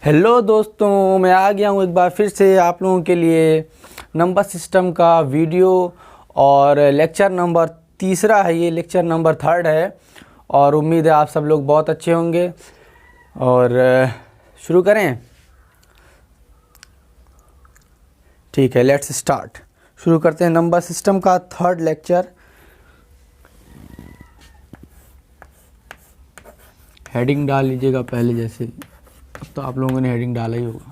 Hello दोस्तों, मैं आ गया हूँ एक बार फिर से आप लोगों के लिए नंबर सिस्टम का वीडियो। और लेक्चर नंबर तीसरा है, ये लेक्चर नंबर थर्ड है। और उम्मीद है आप सब लोग बहुत अच्छे होंगे। और शुरू करें। ठीक है, लेट्स स्टार्ट। शुरू करते हैं नंबर सिस्टम का थर्ड लेक्चर। हेडिंग डाल लीजिएगा पहले, जैसे अब तो आप लोगों ने हेडिंग डाला ही होगा।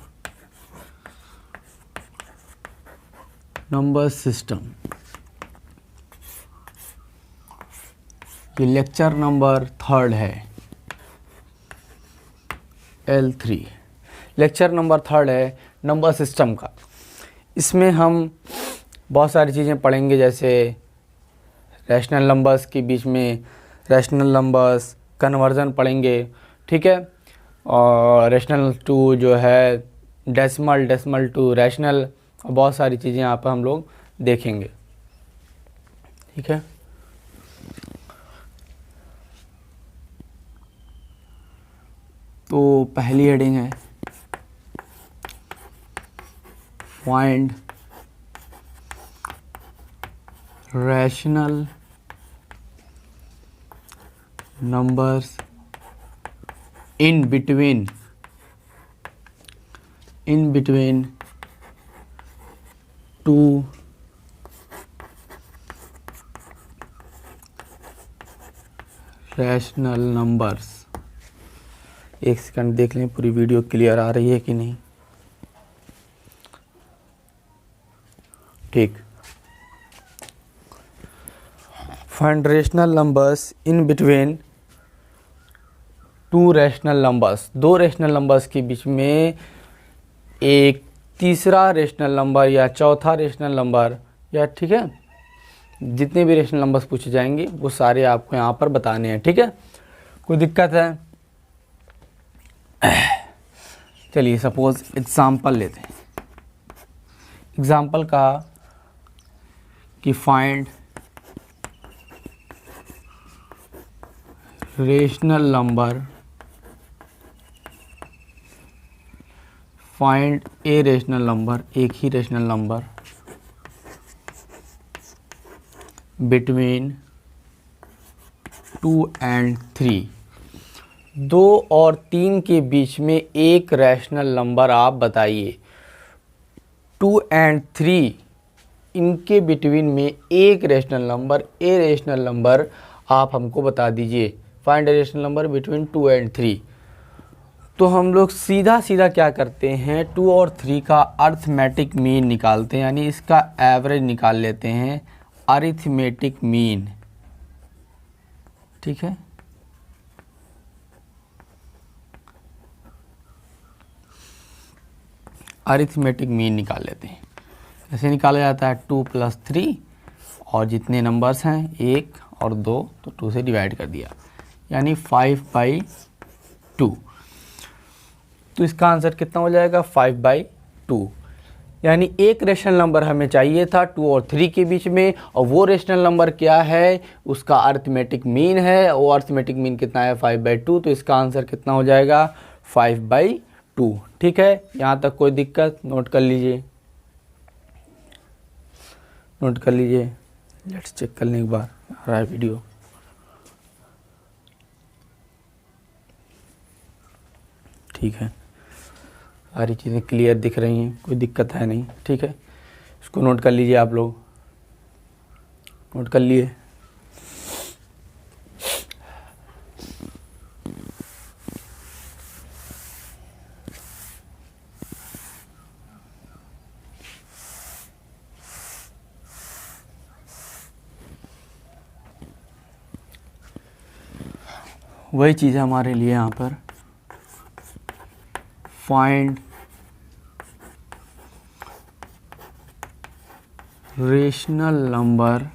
नंबर सिस्टम, ये लेक्चर नंबर थर्ड है, L3 लेक्चर नंबर थर्ड है नंबर सिस्टम का। इसमें हम बहुत सारी चीज़ें पढ़ेंगे, जैसे रैशनल नंबर्स के बीच में रैशनल नंबर्स, कन्वर्जन पढ़ेंगे, ठीक है। और रैशनल टू जो है डेसिमल, डेसिमल टू रैशनल, और बहुत सारी चीज़ें यहाँ पर हम लोग देखेंगे, ठीक है। तो पहली हेडिंग है find rational numbers in between two rational numbers. एक सेकंड देख लें पूरी वीडियो क्लियर आ रही है कि नहीं। ठीक, find rational numbers in between two rational numbers. दो रैशनल नंबर्स के बीच में एक तीसरा रैशनल नंबर या चौथा रैशनल नंबर, या ठीक है, जितने भी रैशनल नंबर्स पूछे जाएंगे वो सारे आपको यहाँ पर बताने हैं, ठीक है। कोई दिक्कत है? चलिए सपोज एग्जाम्पल लेते हैं। एग्जाम्पल का कि find rational number, find a rational number, एक ही रैशनल नंबर बिटवीन 2 and 3। 2 और 3 के बीच में एक रैशनल नंबर आप बताइए। 2 and 3 इनके बिटवीन में एक rational number, a rational number आप हमको बता दीजिए। Find rational number between 2 and 3। तो हम लोग सीधा सीधा क्या करते हैं, 2 और 3 का अरिथमेटिक मीन निकालते हैं, यानी इसका एवरेज निकाल लेते हैं, अरिथमेटिक मीन, ठीक है। अरिथमेटिक मीन निकाल लेते हैं। कैसे निकाला जाता है? 2 + 3 और जितने नंबर्स हैं 1 और 2, तो 2 से डिवाइड कर दिया, यानी 5/2। तो इसका आंसर कितना हो जाएगा? 5/2। यानी एक रैशनल नंबर हमें चाहिए था 2 और 3 के बीच में, और वो रैशनल नंबर क्या है? उसका अरिथमेटिक मीन है। वो अरिथमेटिक मीन कितना है? 5/2। तो इसका आंसर कितना हो जाएगा? 5/2, ठीक है। यहाँ तक कोई दिक्कत? नोट कर लीजिए, नोट कर लीजिए। लेट्स चेक कर लें एक बार, आ रहा है वीडियो। ठीक है, सारी चीज़ें क्लियर दिख रही हैं, कोई दिक्कत है नहीं, ठीक है। इसको नोट कर लीजिए, आप लोग नोट कर लिए। वही चीज़ है हमारे लिए यहाँ पर, find rational number,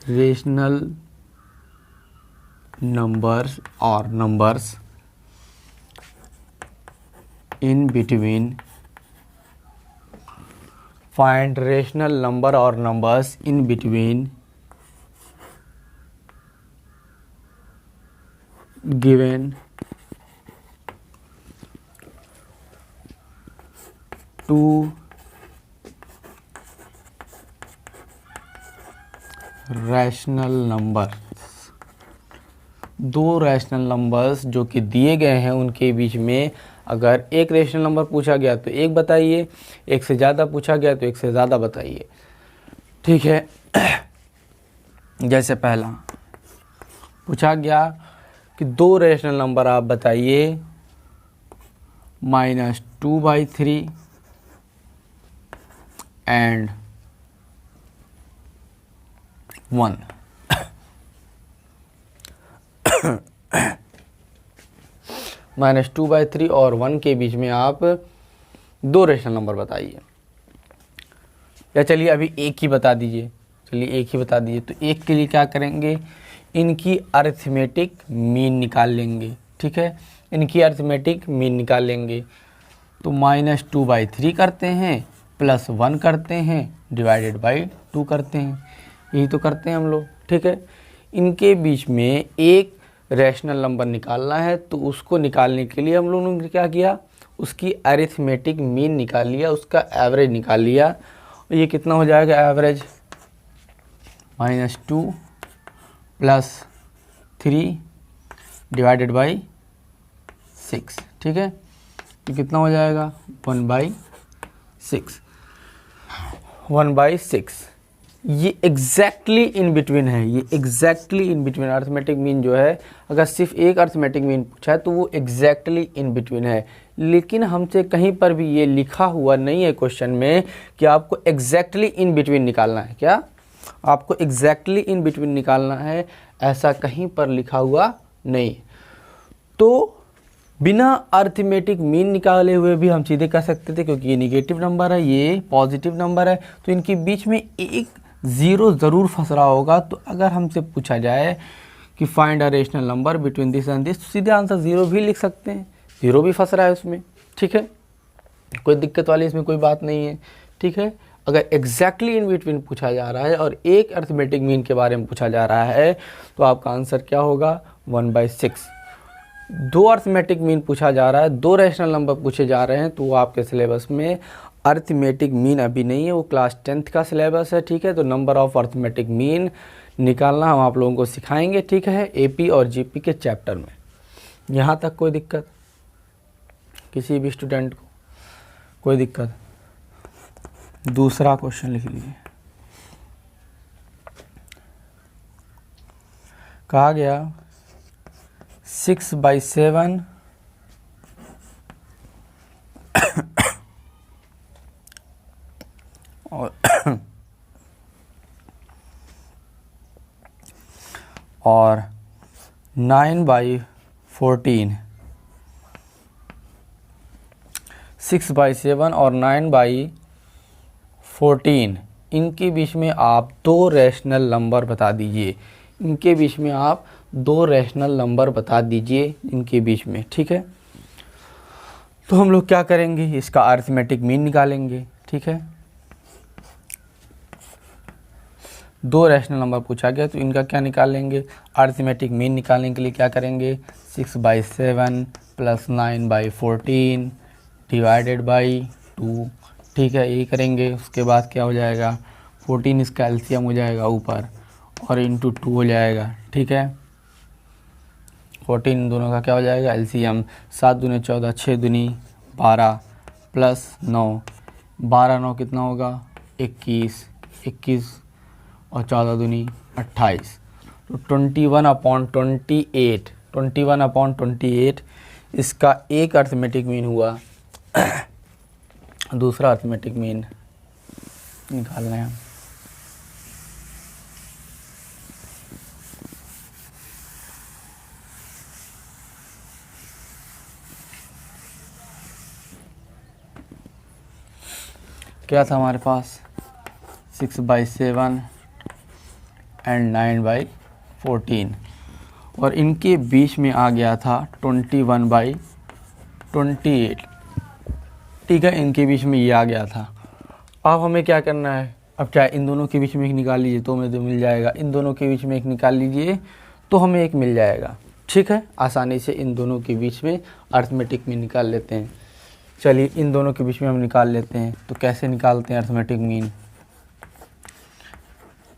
rational numbers और numbers in between, find rational number और numbers in between given 2 rational number, 2 rational numbers जो कि दिए गए हैं उनके बीच में अगर एक रैशनल नंबर पूछा गया तो एक बताइए, एक से ज़्यादा पूछा गया तो एक से ज़्यादा बताइए। ठीक है, जैसे पहला पूछा गया कि 2 रैशनल नंबर आप बताइए, -2/3 एंड 1। -2/3 और 1 के बीच में आप 2 रैशनल नंबर बताइए, या चलिए अभी एक ही बता दीजिए, तो एक के लिए क्या करेंगे, इनकी अरिथमेटिक मीन निकाल लेंगे। ठीक है, इनकी अरिथमेटिक मीन निकाल लेंगे, तो -2/3 करते हैं, +1 करते हैं, /2 करते हैं, यही तो करते हैं हम लोग। ठीक है, इनके बीच में एक रैशनल नंबर निकालना है, तो उसको निकालने के लिए हम लोगों ने क्या किया, उसकी अरिथमेटिक मीन निकाल लिया, उसका एवरेज निकाल लिया। और ये कितना हो जाएगा एवरेज, -2 + 3 /6। ठीक है, ये कितना हो जाएगा 1/6। 1/6 ये एग्जैक्टली इन बिटवीन है, ये exactly in between. Arithmetic mean जो है, अगर सिर्फ एक अर्थमेटिक मीन पूछा है तो वो एग्जैक्टली इन बिटवीन है, लेकिन हमसे कहीं पर भी ये लिखा हुआ नहीं है क्वेश्चन में कि आपको एग्जैक्टली इन बिटवीन निकालना है। क्या आपको एग्जैक्टली इन बिटवीन निकालना है, ऐसा कहीं पर लिखा हुआ नहीं। तो बिना अर्थमेटिक मीन निकाले हुए भी हम सीधे कह सकते थे, क्योंकि ये निगेटिव नंबर है, ये पॉजिटिव नंबर है, तो इनके बीच में एक 0 ज़रूर फंस रहा होगा। तो अगर हमसे पूछा जाए कि find a rational number between this and this, तो सीधे आंसर 0 भी लिख सकते हैं, 0 भी फंस रहा है उसमें। ठीक है, कोई दिक्कत वाली इसमें कोई बात नहीं है। ठीक है, अगर एग्जैक्टली इन बिटवीन पूछा जा रहा है और एक अर्थमेटिक मीन के बारे में पूछा जा रहा है, तो आपका आंसर क्या होगा 1/6। 2 अर्थमेटिक मीन पूछा जा रहा है, 2 रैशनल नंबर पूछे जा रहे हैं, तो वो आपके सिलेबस में अर्थमेटिक मीन अभी नहीं है, वो क्लास 10th का सिलेबस है। ठीक है, तो नंबर ऑफ अर्थमेटिक मीन निकालना हम आप लोगों को सिखाएंगे। ठीक है, एपी और जीपी के चैप्टर में। यहाँ तक कोई दिक्कत किसी भी स्टूडेंट को, कोई दिक्कत? दूसरा क्वेश्चन लिख लीजिए। कहा गया 6/7 और 9/14, 6/7 और 9/14 इनके बीच में आप 2 रैशनल नंबर बता दीजिए। इनके बीच में आप 2 रैशनल नंबर बता दीजिए इनके बीच में। ठीक है, तो हम लोग क्या करेंगे, इसका अरिथमेटिक मीन निकालेंगे। ठीक है, 2 रैशनल नंबर पूछा गया तो इनका क्या निकालेंगे, अरिथमेटिक मीन निकालने के लिए क्या करेंगे, 6/7 + 9/14 /2। ठीक है, यही करेंगे। उसके बाद क्या हो जाएगा, 14 इसका एलसीएम हो जाएगा ऊपर और इंटू 2 हो जाएगा। ठीक है, 14 दोनों का क्या हो जाएगा एलसीएम, 7 दूनी 14, 6 दूनी 12 + 9, 12 9 कितना होगा 21, 21 और 14 दूनी 28, तो 21/28, 21/28 इसका एक अरिथमेटिक मीन हुआ। दूसरा अरिथमेटिक मीन निकालना है। क्या था हमारे पास, 6/7 एंड 9/14 और इनके बीच में आ गया था 21/28। ठीक है, इनके बीच में ये आ गया था। अब हमें क्या करना है, अब चाहे इन दोनों के बीच में एक निकाल लीजिए तो हमें तो मिल जाएगा, इन दोनों के बीच में एक निकाल लीजिए तो हमें एक मिल जाएगा। ठीक है, आसानी से इन दोनों के बीच में अरिथमेटिक में निकाल लेते हैं। चलिए इन दोनों के बीच में हम निकाल लेते हैं। तो कैसे निकालते हैं arithmetic mean?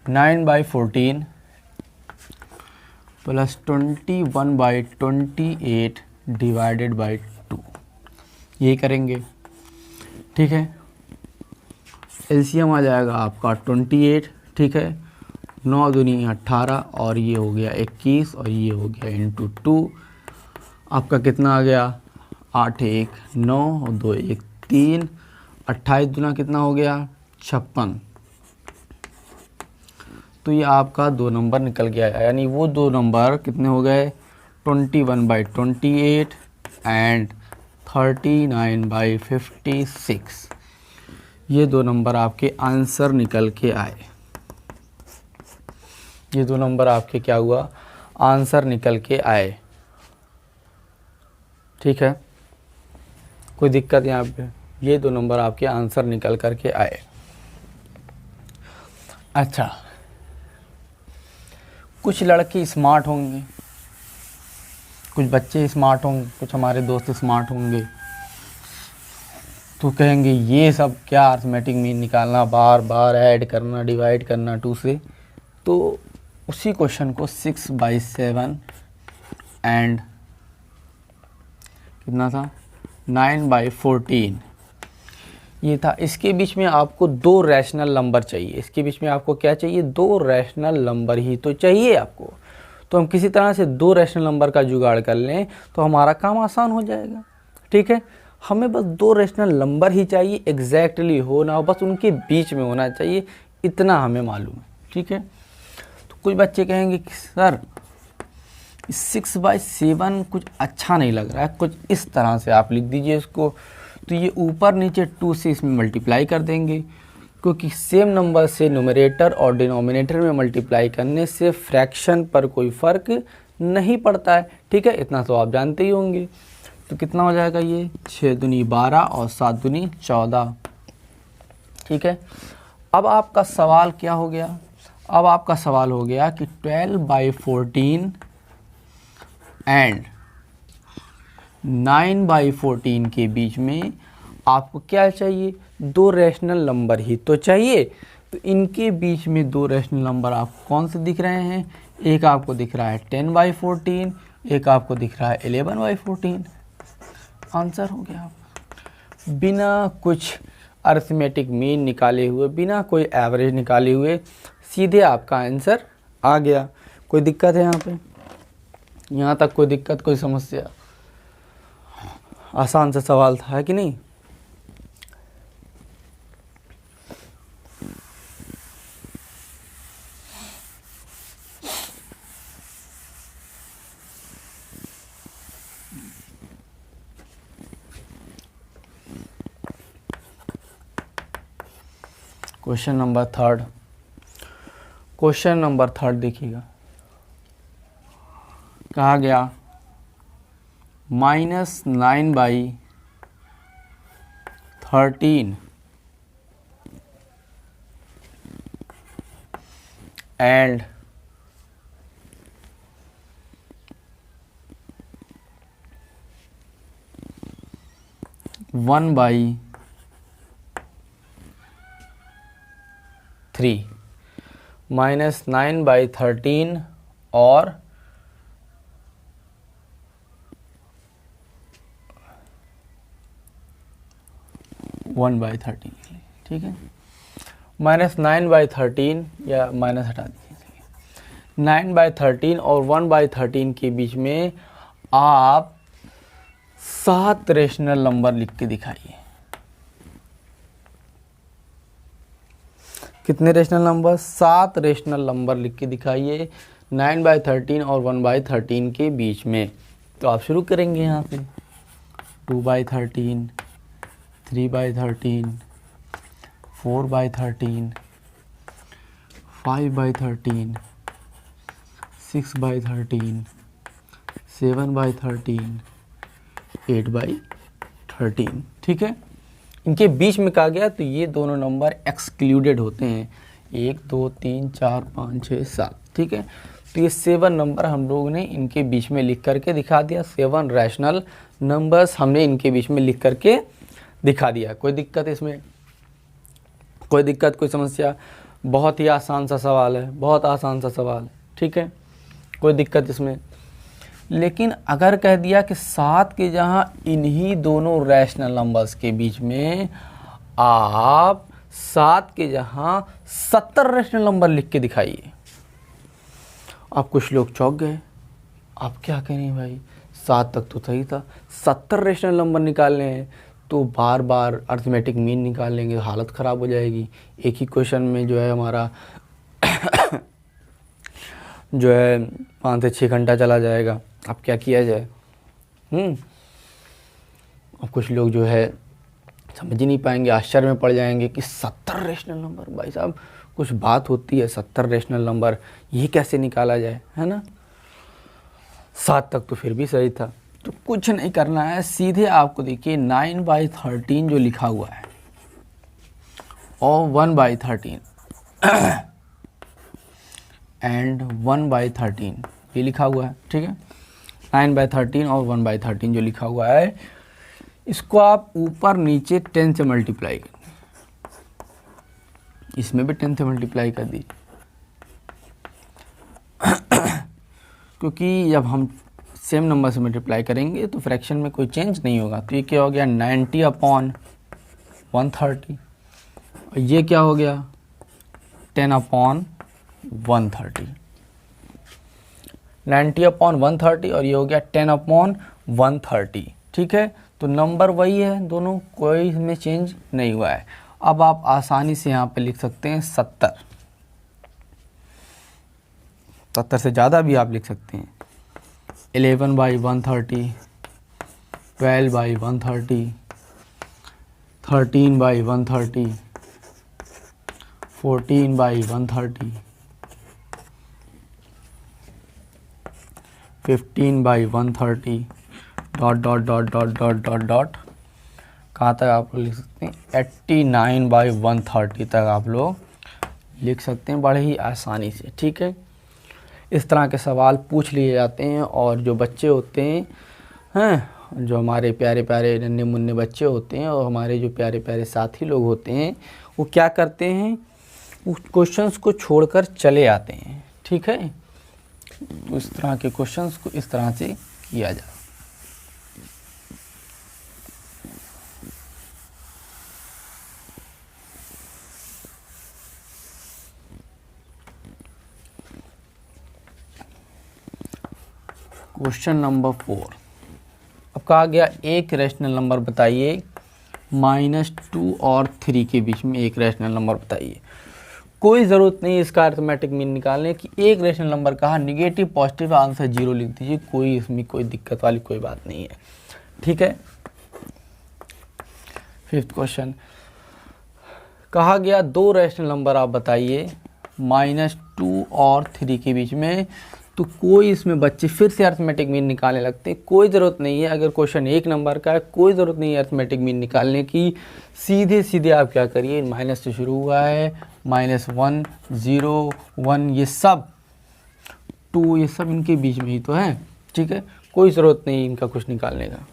9/14 plus 21/28 divided by 2, ये करेंगे। ठीक है, एलसीएम आ जाएगा आपका 28। ठीक है, 9 दूनी 18 और ये हो गया 21 और ये हो गया इंटू 2। आपका कितना आ गया? 8 1 9 और 2 1 3। 28 दूना कितना हो गया? 56। तो ये आपका 2 नंबर निकल गया, यानी वो 2 नंबर कितने हो गए? 21/28 एंड 39/56। ये 2 नंबर आपके आंसर निकल के आए। ये 2 नंबर आपके क्या हुआ? आंसर निकल के आए। ठीक है, कोई दिक्कत यहाँ पे? ये 2 नंबर आपके आंसर निकल कर के आए। अच्छा, कुछ लड़के स्मार्ट होंगे, कुछ बच्चे स्मार्ट होंगे, कुछ हमारे दोस्त स्मार्ट होंगे, तो कहेंगे ये सब क्या अर्थमेटिक मीन निकालना, बार बार ऐड करना, डिवाइड करना 2 से। तो उसी क्वेश्चन को 6/7 एंड कितना था? 9/14 ये था। इसके बीच में आपको 2 रैशनल नंबर चाहिए। इसके बीच में आपको क्या चाहिए? 2 रैशनल नंबर ही तो चाहिए आपको। तो हम किसी तरह से 2 रैशनल नंबर का जुगाड़ कर लें तो हमारा काम आसान हो जाएगा। ठीक है, हमें बस 2 रैशनल नंबर ही चाहिए, एग्जैक्टली हो ना हो, बस उनके बीच में होना चाहिए, इतना हमें मालूम है। ठीक है, तो कुछ बच्चे कहेंगे कि सर 6/7 कुछ अच्छा नहीं लग रहा है, कुछ इस तरह से आप लिख दीजिए इसको। तो ये ऊपर नीचे 2 से इसमें मल्टीप्लाई कर देंगे, क्योंकि सेम नंबर से न्यूमरेटर और डिनोमिनेटर में मल्टीप्लाई करने से फ्रैक्शन पर कोई फ़र्क नहीं पड़ता है। ठीक है, इतना तो आप जानते ही होंगे। तो कितना हो जाएगा ये? 6 दूनी 12 और 7 दूनी 14। ठीक है, अब आपका सवाल क्या हो गया? अब आपका सवाल हो गया कि 12/14 एंड 9/14 के बीच में आपको क्या चाहिए? 2 रैशनल नंबर ही तो चाहिए। तो इनके बीच में 2 रैशनल नंबर आपको कौन से दिख रहे हैं? एक आपको दिख रहा है 10/14, एक आपको दिख रहा है 11/14। आंसर हो गया आपका। बिना कुछ अरिथमेटिक मीन निकाले हुए, बिना कोई एवरेज निकाले हुए, सीधे आपका आंसर आ गया। कोई दिक्कत है यहाँ पे? यहाँ तक कोई दिक्कत, कोई समस्या? आसान सा सवाल था, है कि नहीं? Question number 3। क्वेश्चन नंबर 3 देखिएगा, कहा गया -9/13 एंड 1/3 -9/13 और 1/13। ठीक है, -9/13 या माइनस हटा दीजिए, 9/13 और 1/13 के बीच में आप 7 रेशनल नंबर लिख के दिखाइए। कितने रेशनल नंबर? 7 रेशनल नंबर लिख के दिखाइए 9/13 और 1/13 के बीच में। तो आप शुरू करेंगे यहाँ पे 2/13, 3/13, 4/13, 5/13, 6/13, 7/13, 8/13। ठीक है, इनके बीच में कहा गया तो ये दोनों नंबर एक्सक्लूडेड होते हैं, 1 2 3 4 5 6 7। ठीक है, तो ये 7 नंबर हम लोग ने इनके बीच में लिख करके दिखा दिया। 7 रैशनल नंबर्स हमने इनके बीच में लिख करके दिखा दिया। कोई दिक्कत इसमें, कोई दिक्कत, कोई समस्या? बहुत ही आसान सा सवाल है, बहुत आसान सा सवाल है, ठीक है, कोई दिक्कत इसमें। लेकिन अगर कह दिया कि 7 के जहाँ इन्हीं दोनों रैशनल नंबर्स के बीच में आप 7 के जहाँ 70 रैशनल नंबर लिख के दिखाइए, अब कुछ लोग चौंक गए। आप क्या करें भाई, 7 तक तो सही था, 70 रैशनल नंबर निकालने हैं तो बार बार अर्थमेटिक मीन निकाल लेंगे, हालत ख़राब हो जाएगी। एक ही क्वेश्चन में जो है हमारा जो है 5 से 6 घंटा चला जाएगा। अब क्या किया जाए? अब कुछ लोग जो है समझ ही नहीं पाएंगे, आश्चर्य में पड़ जाएंगे कि 70 रैशनल नंबर, भाई साहब कुछ बात होती है, 70 रैशनल नंबर ये कैसे निकाला जाए, है ना। 7 तक तो फिर भी सही था। तो कुछ नहीं करना है, सीधे आपको देखिए 9/13 जो लिखा हुआ है और 1/13 एंड 1/13 ये लिखा हुआ है, ठीक है। 9/13 और 1/13 जो लिखा हुआ है, इसको आप ऊपर नीचे 10 से मल्टीप्लाई कर, इसमें भी 10 से मल्टीप्लाई कर दीजिए क्योंकि जब हम सेम नंबर से मल्टीप्लाई करेंगे तो फ्रैक्शन में कोई चेंज नहीं होगा। तो ये क्या हो गया 90/130 और ये क्या हो गया 10/130, 90/130 और ये हो गया 10/130, ठीक है। तो नंबर वही है दोनों, कोई इसमें चेंज नहीं हुआ है। अब आप आसानी से यहाँ पे लिख सकते हैं 70 से ज़्यादा भी आप लिख सकते हैं। 11/130, 12/130, 13/130, 14/130, 15/130, dot dot dot dot dot dot dot, कहाँ तक आप लोग लिख सकते हैं 89/130 तक आप लोग लिख सकते हैं बड़े ही आसानी से, ठीक है। इस तरह के सवाल पूछ लिए जाते हैं और जो बच्चे होते हैं जो हमारे प्यारे प्यारे नन्हे मुन्ने बच्चे होते हैं और हमारे जो प्यारे प्यारे साथी लोग होते हैं, वो क्या करते हैं, उस क्वेश्चंस को छोड़कर चले आते हैं, ठीक है। उस तरह के क्वेश्चंस को इस तरह से किया जाए। क्वेश्चन नंबर 4, अब कहा गया एक रैशनल नंबर बताइए -2 और 3 के बीच में एक रैशनल नंबर बताइए। कोई ज़रूरत नहीं इसका अर्थमेटिक मीन निकालने की, एक रैशनल नंबर कहा, निगेटिव पॉजिटिव आंसर 0 लिख दीजिए, कोई इसमें कोई दिक्कत वाली कोई बात नहीं है, ठीक है। 5th क्वेश्चन, कहा गया दो रैशनल नंबर आप बताइए -2 और 3 के बीच में। तो कोई इसमें बच्चे फिर से अर्थमेटिक मीन निकालने लगते हैं, कोई ज़रूरत नहीं है। अगर क्वेश्चन एक नंबर का है कोई ज़रूरत नहीं है अर्थमेटिक मीन निकालने की, सीधे सीधे आप क्या करिए, माइनस से शुरू हुआ है, -1 0 1 ये सब 2 ये सब इनके बीच में ही तो है, ठीक है। कोई ज़रूरत नहीं इनका कुछ निकालने का।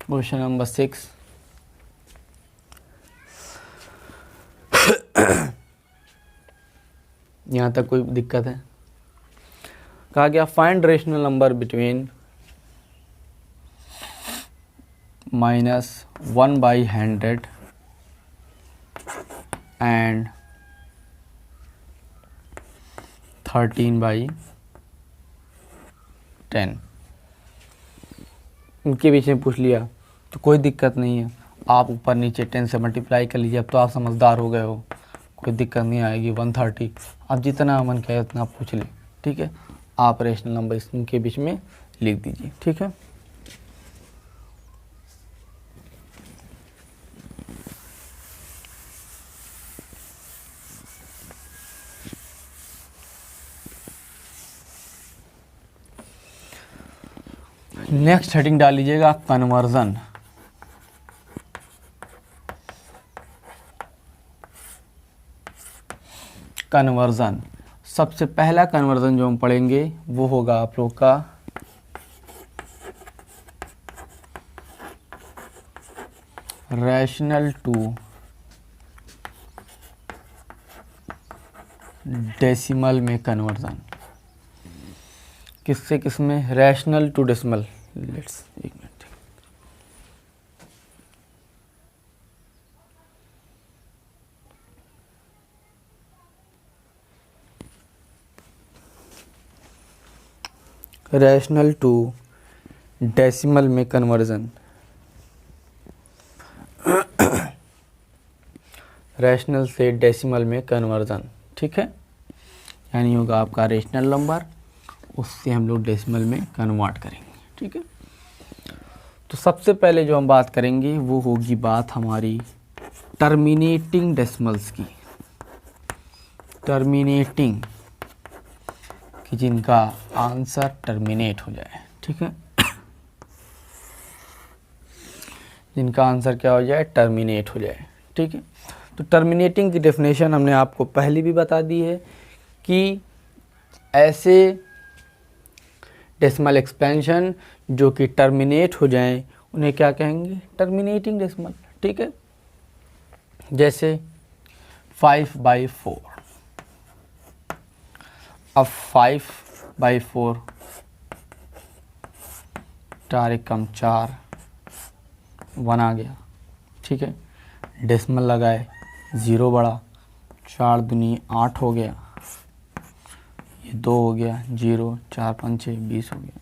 क्वेश्चन नंबर 6, यहाँ तक कोई दिक्कत है? कहा गया find rational number between -1/100 and 13/10, इनके बीच में पूछ लिया तो कोई दिक्कत नहीं है, आप ऊपर नीचे 10 से मल्टीप्लाई कर लीजिए। अब तो आप समझदार हो गए हो, कोई दिक्कत नहीं आएगी। 130 अब जितना मन कहे उतना पूछ ले, ठीक है। आप रेशनल नंबर इनके बीच में लिख दीजिए, ठीक है। नेक्स्ट हेडिंग डाल लीजिएगा कन्वर्जन। कन्वर्जन, सबसे पहला कन्वर्जन जो हम पढ़ेंगे वो होगा आप लोग का रैशनल टू डेसिमल में कन्वर्जन। किससे किस में? Rational to decimal. लेट्स एक मिनट। रैशनल टू डेसिमल में कन्वर्जन। रैशनल से डेसिमल में कन्वर्जन, ठीक है। यानी होगा आपका रेशनल नंबर, उससे हम लोग डेसिमल में कन्वर्ट करेंगे, ठीक है। तो सबसे पहले जो हम बात करेंगे वो होगी बात हमारी टर्मिनेटिंग डेसिमल्स की। टर्मिनेटिंग, कि जिनका आंसर टर्मिनेट हो जाए, ठीक है। जिनका आंसर क्या हो जाए? टर्मिनेट हो जाए, ठीक है। तो टर्मिनेटिंग की डेफिनेशन हमने आपको पहले भी बता दी है कि ऐसे डेसिमल एक्सपेंशन जो कि टर्मिनेट हो जाएं उन्हें क्या कहेंगे? टर्मिनेटिंग डेसिमल, ठीक है। जैसे 5/4। अब 5/4 4 एकम 4 1 आ गया, ठीक है। डेसिमल लगाए, 0 बढ़ा, 4 दूनी 8 हो गया, ये 2 हो गया, 0 4 5 6 20 हो गया।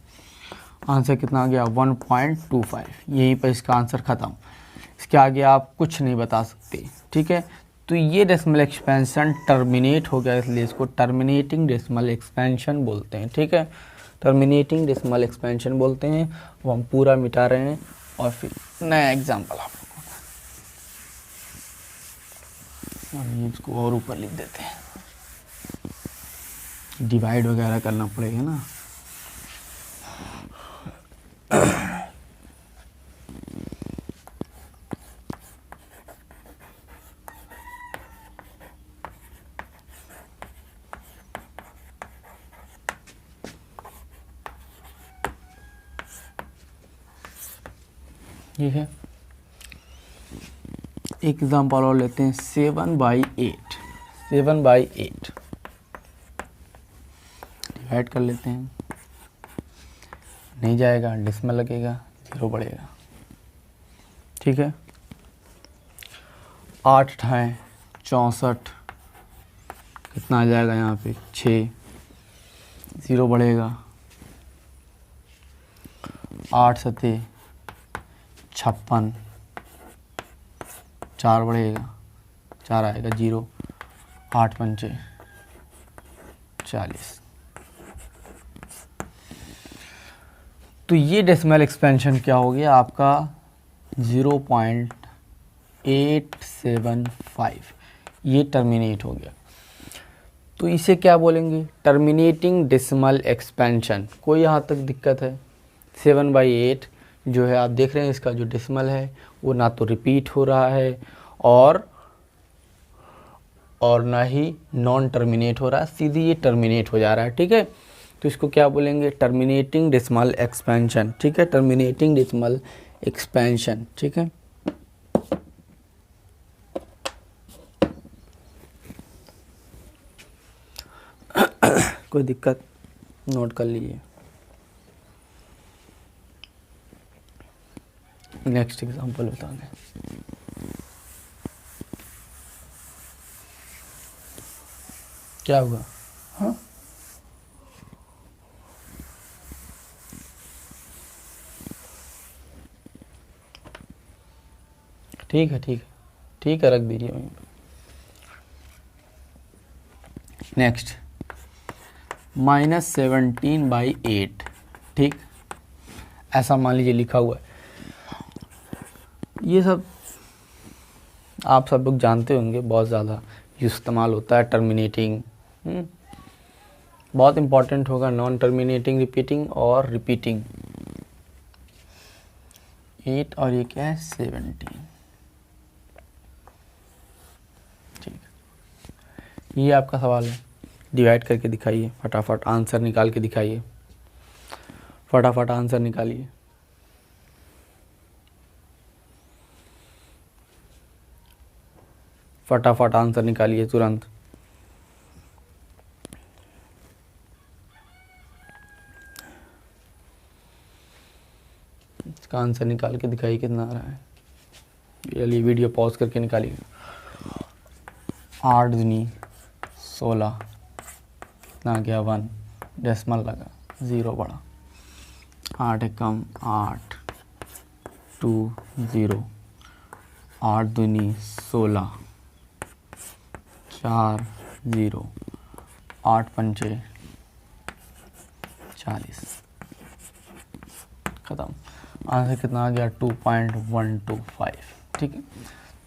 आंसर कितना आ गया? 1.25। यहीं पर इसका आंसर ख़त्म। इसके आगे आप कुछ नहीं बता सकते, ठीक है। तो ये डेसिमल एक्सपेंशन टर्मिनेट हो गया, इसलिए इसको टर्मिनेटिंग डेसिमल एक्सपेंशन बोलते हैं, ठीक है। टर्मिनेटिंग डेसिमल एक्सपेंशन बोलते हैं। वो हम पूरा मिटा रहे हैं और फिर नया एग्जाम्पल आप लोगों को, और ये इसको और ऊपर लिख देते हैं। डिवाइड वगैरह करना पड़ेगा ना। ठीक है, एग्जाम्पल और लेते हैं। 7/8। 7/8 डिवाइड कर लेते हैं। नहीं जाएगा, डेसिमल लगेगा, 0 बढ़ेगा, ठीक है। 8 × 64 कितना आ जाएगा? यहाँ पे 6, 0 बढ़ेगा। 8 × 7 56, 4 बढ़ेगा, 4 आएगा, 0 8 × 5 40। तो ये डेसिमल एक्सपेंशन क्या हो गया आपका? 0.875। ये टर्मिनेट हो गया। तो इसे क्या बोलेंगे? Terminating decimal expansion. कोई यहाँ तक दिक्कत है? 7/8 जो है आप देख रहे हैं, इसका जो डेसिमल है वो ना तो रिपीट हो रहा है और ना ही नॉन टर्मिनेट हो रहा है, सीधी ये टर्मिनेट हो जा रहा है, ठीक है। तो इसको क्या बोलेंगे? टर्मिनेटिंग डेसिमल एक्सपेंशन, ठीक है। टर्मिनेटिंग डेसिमल एक्सपेंशन, ठीक है। कोई दिक्कत? नोट कर लीजिए। नेक्स्ट एग्जांपल बता दें। क्या हुआ? हाँ, ठीक है, ठीक है, ठीक है, रख दीजिए वहीं पर। नेक्स्ट -17/8, ठीक। ऐसा मान लीजिए लिखा हुआ है। ये सब आप सब लोग जानते होंगे, बहुत ज़्यादा इस्तेमाल होता है टर्मिनेटिंग। बहुत इंपॉर्टेंट होगा नॉन टर्मिनेटिंग, रिपीटिंग और रिपीटिंग। 8 और ये क्या है? 17, ठीक। ये आपका सवाल है, डिवाइड करके दिखाइए, फटाफट आंसर निकाल के दिखाइए, फटाफट आंसर निकालिए। फटाफट आंसर निकालिए तुरंत। इसका आंसर निकाल के दिखाइए कितना आ रहा है। चलिए वीडियो पॉज करके निकालिए। 8 दूनी 16, कितना गया 1, डेसिमल लगा 0 बढ़ा, 8 एकम 8, 2 0, 8 दूनी 16, 4 0, 8 पंचे 40, ख़त्म। आंसर कितना आ गया 2.125। ठीक है,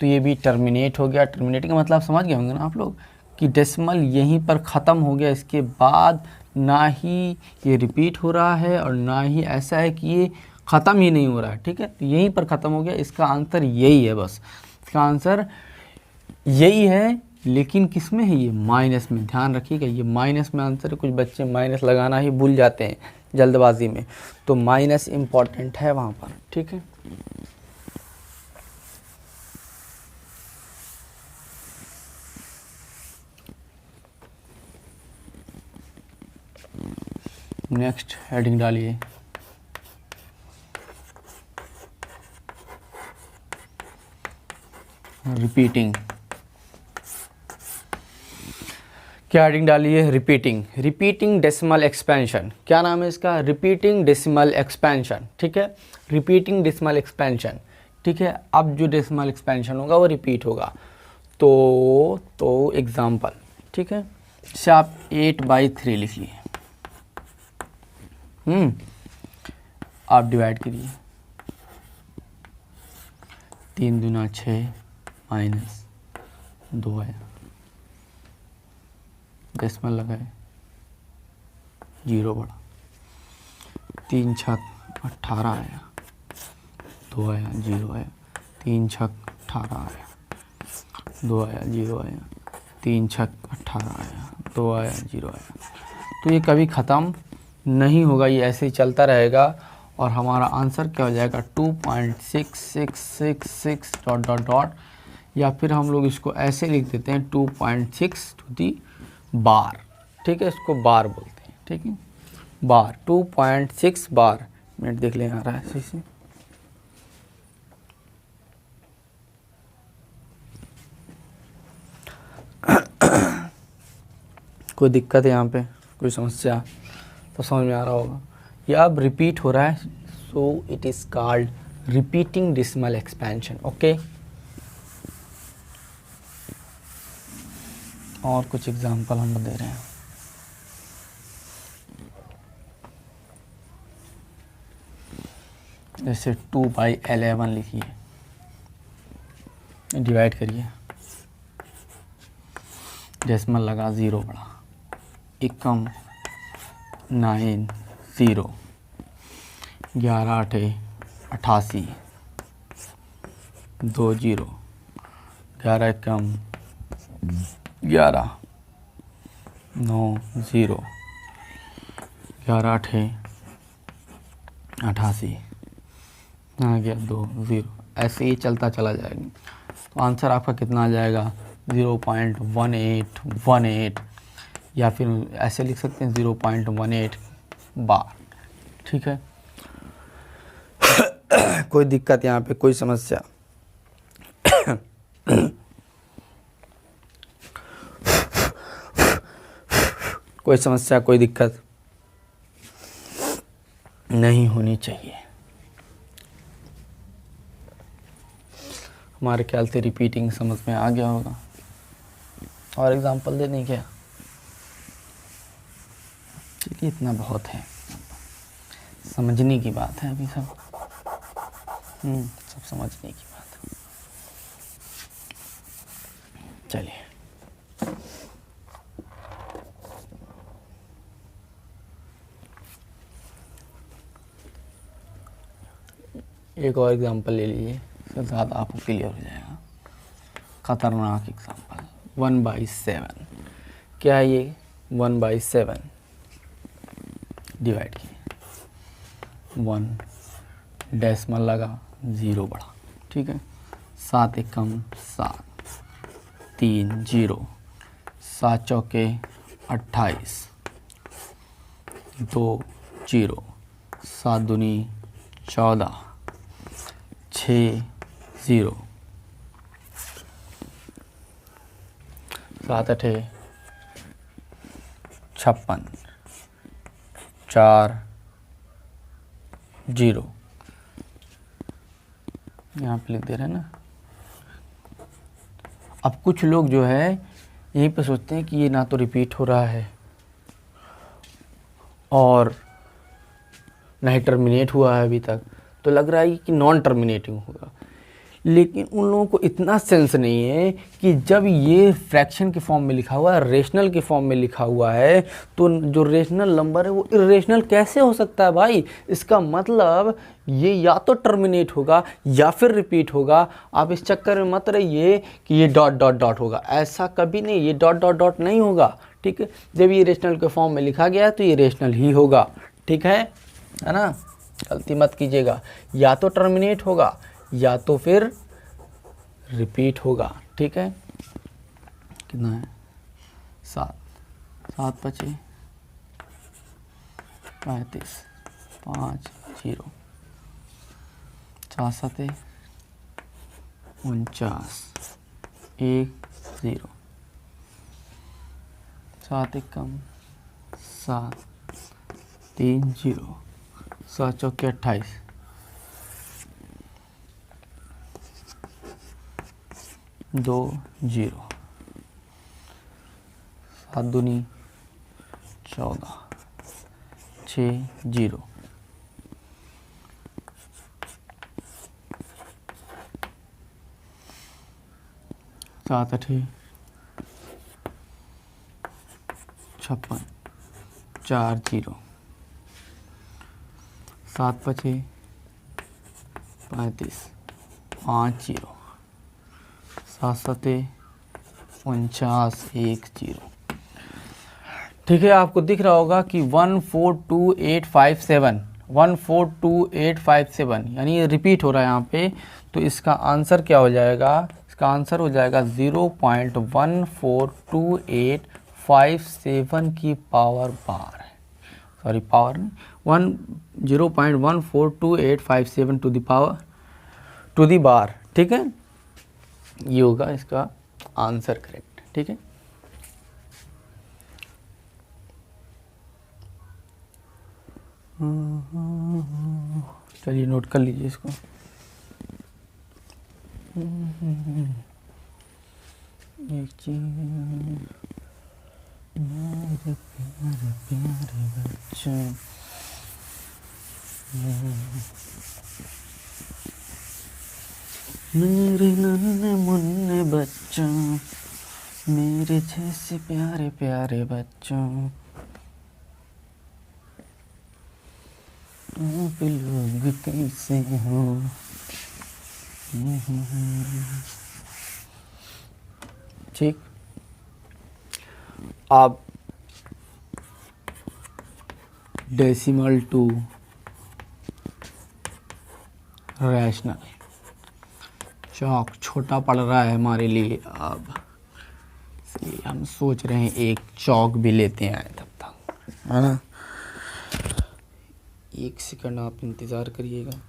तो ये भी टर्मिनेट हो गया। टर्मिनेट का मतलब समझ गए होंगे ना आप लोग कि डेसिमल यहीं पर ख़त्म हो गया। इसके बाद ना ही ये रिपीट हो रहा है और ना ही ऐसा है कि ये ख़त्म ही नहीं हो रहा है। ठीक है, तो यहीं पर ख़त्म हो गया। इसका आंसर यही है, बस इसका आंसर यही है। लेकिन किस में है ये? माइनस में। ध्यान रखिएगा, ये माइनस में आंसर है। कुछ बच्चे माइनस लगाना ही भूल जाते हैं जल्दबाजी में, तो माइनस इम्पॉर्टेंट है वहाँ पर। ठीक है, नेक्स्ट हेडिंग डालिए। रिपीटिंग। क्या हेडिंग डालिए? रिपीटिंग। Repeating decimal expansion. क्या नाम है इसका? Repeating decimal expansion. ठीक है, रिपीटिंग डेसिमल एक्सपेंशन। ठीक है, अब जो डेसिमल एक्सपेंशन होगा वो रिपीट होगा। तो एग्जाम्पल, ठीक है, जैसे आप 8/3 लिख लिए, आप डिवाइड करिए, 3 दूना 6 माइनस 2 आया, डेसिमल लगाए 0 बढ़ा, 3 छक 18 आया, 2 आया 0 आया, 3 छक 18 आया, 2 आया 0 आया, 3 छक 18 आया, 2 आया 0 आया। तो ये कभी ख़त्म नहीं होगा, ये ऐसे ही चलता रहेगा। और हमारा आंसर क्या हो जाएगा? 2.6666 डॉट डॉट डॉट, या फिर हम लोग इसको ऐसे लिख देते हैं 2.6 टू दी बार। ठीक है, इसको बार बोलते हैं। ठीक है, बार, 2.6 बार। मिनट देख लें आ रहा है सही से। कोई दिक्कत है यहाँ पे, कोई समस्या? तो समझ में आ रहा होगा। ये अब रिपीट हो रहा है, so it is called repeating decimal expansion. Okay, और कुछ एग्जांपल हम दे रहे हैं। जैसे 2/11 लिखिए, डिवाइड करिए, डेसिमल लगा 0 बढ़ा, एकम 9 0, 11 8 88, 2 0, 11 एकम 11, 9 0, 11 8 88, आ गया 2 0। ऐसे ही चलता चला जाएगा। तो आंसर आपका कितना आ जाएगा? 0.1818, या फिर ऐसे लिख सकते हैं 0.18 बार। ठीक है, कोई दिक्कत यहाँ पे, कोई समस्या? कोई समस्या, कोई दिक्कत नहीं होनी चाहिए। हमारे ख्याल से रिपीटिंग समझ में आ गया होगा। और एग्जांपल दे दें क्या? चलिए, इतना बहुत है, समझने की बात है अभी सब। सब समझने की बात है। चलिए, एक और एग्जांपल ले लीजिए, इसके साथ आपको क्लियर हो जाएगा। खतरनाक एग्जांपल, 1/7। क्या है ये? 1/7 डिवाइड किए, 1 डेसिमल लगा 0 बढ़ा। ठीक है, 7 एकम 7, 3 0, 7 चौके 28, 2 0, 7 दूनी 14, 6 0, 7 8 56, 4 0, यहाँ पे लिख दे रहे हैं ना। अब कुछ लोग जो है यहीं पे सोचते हैं कि ये ना तो रिपीट हो रहा है और ना ही टर्मिनेट हुआ है अभी तक, तो लग रहा है कि नॉन टर्मिनेटिंग होगा। लेकिन उन लोगों को इतना सेंस नहीं है कि जब ये फ्रैक्शन के फॉर्म में लिखा हुआ है, रेशनल के फॉर्म में लिखा हुआ है, तो जो रेशनल नंबर है वो इरेशनल कैसे हो सकता है भाई। इसका मतलब ये या तो टर्मिनेट होगा या फिर रिपीट होगा। आप इस चक्कर में मत रहिए कि ये डॉट डॉट डॉट होगा, ऐसा कभी नहीं, ये डॉट डॉट डॉट नहीं होगा। ठीक है, जब ये रेशनल के फॉर्म में लिखा गया है तो ये रेशनल ही होगा। ठीक है ना, गलती मत कीजिएगा, या तो टर्मिनेट होगा या तो फिर रिपीट होगा। ठीक है, कितना है 7, 7 5 35, 5 0, 7 7 49, 1 0, 7 1 7, 3 0, 7 चौके 28, 2 0, 7 दूनी 14, 6 0, 7 8 56, 4 0, 7 5 35, 5 0, 7 7 49, 1 0। ठीक है, आपको दिख रहा होगा कि 142857, 142857 यानी ये रिपीट हो रहा है यहाँ पे। तो इसका आंसर क्या हो जाएगा, इसका आंसर हो जाएगा 0.142857 की पावर बार, सॉरी पावर नहीं, 0.142857 टू द बार। ठीक है, ये होगा इसका आंसर करेक्ट। ठीक है, चलिए नोट कर लीजिए इसको। एक चीज मेरे प्यारे प्यारे बच्चे, मेरे नन्हे मुन्ने बच्चों, मेरे जैसे प्यारे प्यारे बच्चों, आप लोग कैसे हो। ठीक, अब डेसिमल टू रैशनल। चौक छोटा पड़ रहा है हमारे लिए, अब इसलिए हम सोच रहे हैं एक चौक भी लेते हैं तब तक, है ना। 1 सेकंड आप इंतज़ार करिएगा।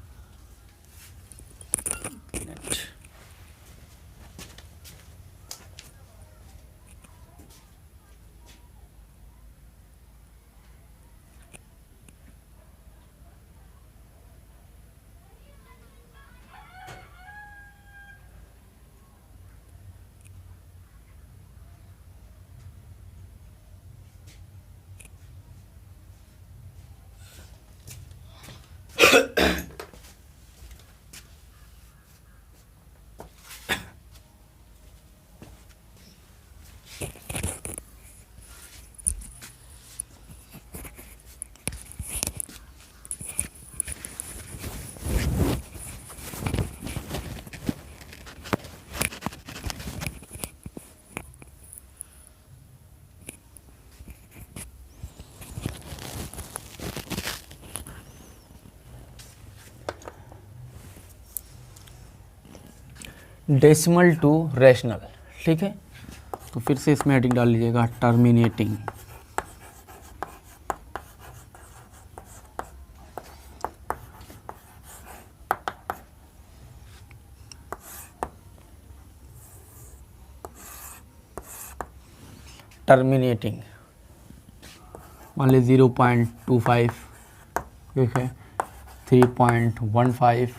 Decimal to rational. ठीक है, तो फिर से इसमें हेडिंग डाल लीजिएगा टर्मिनेटिंग। टर्मिनेटिंग मान ली 0.25, ठीक है, 3.15,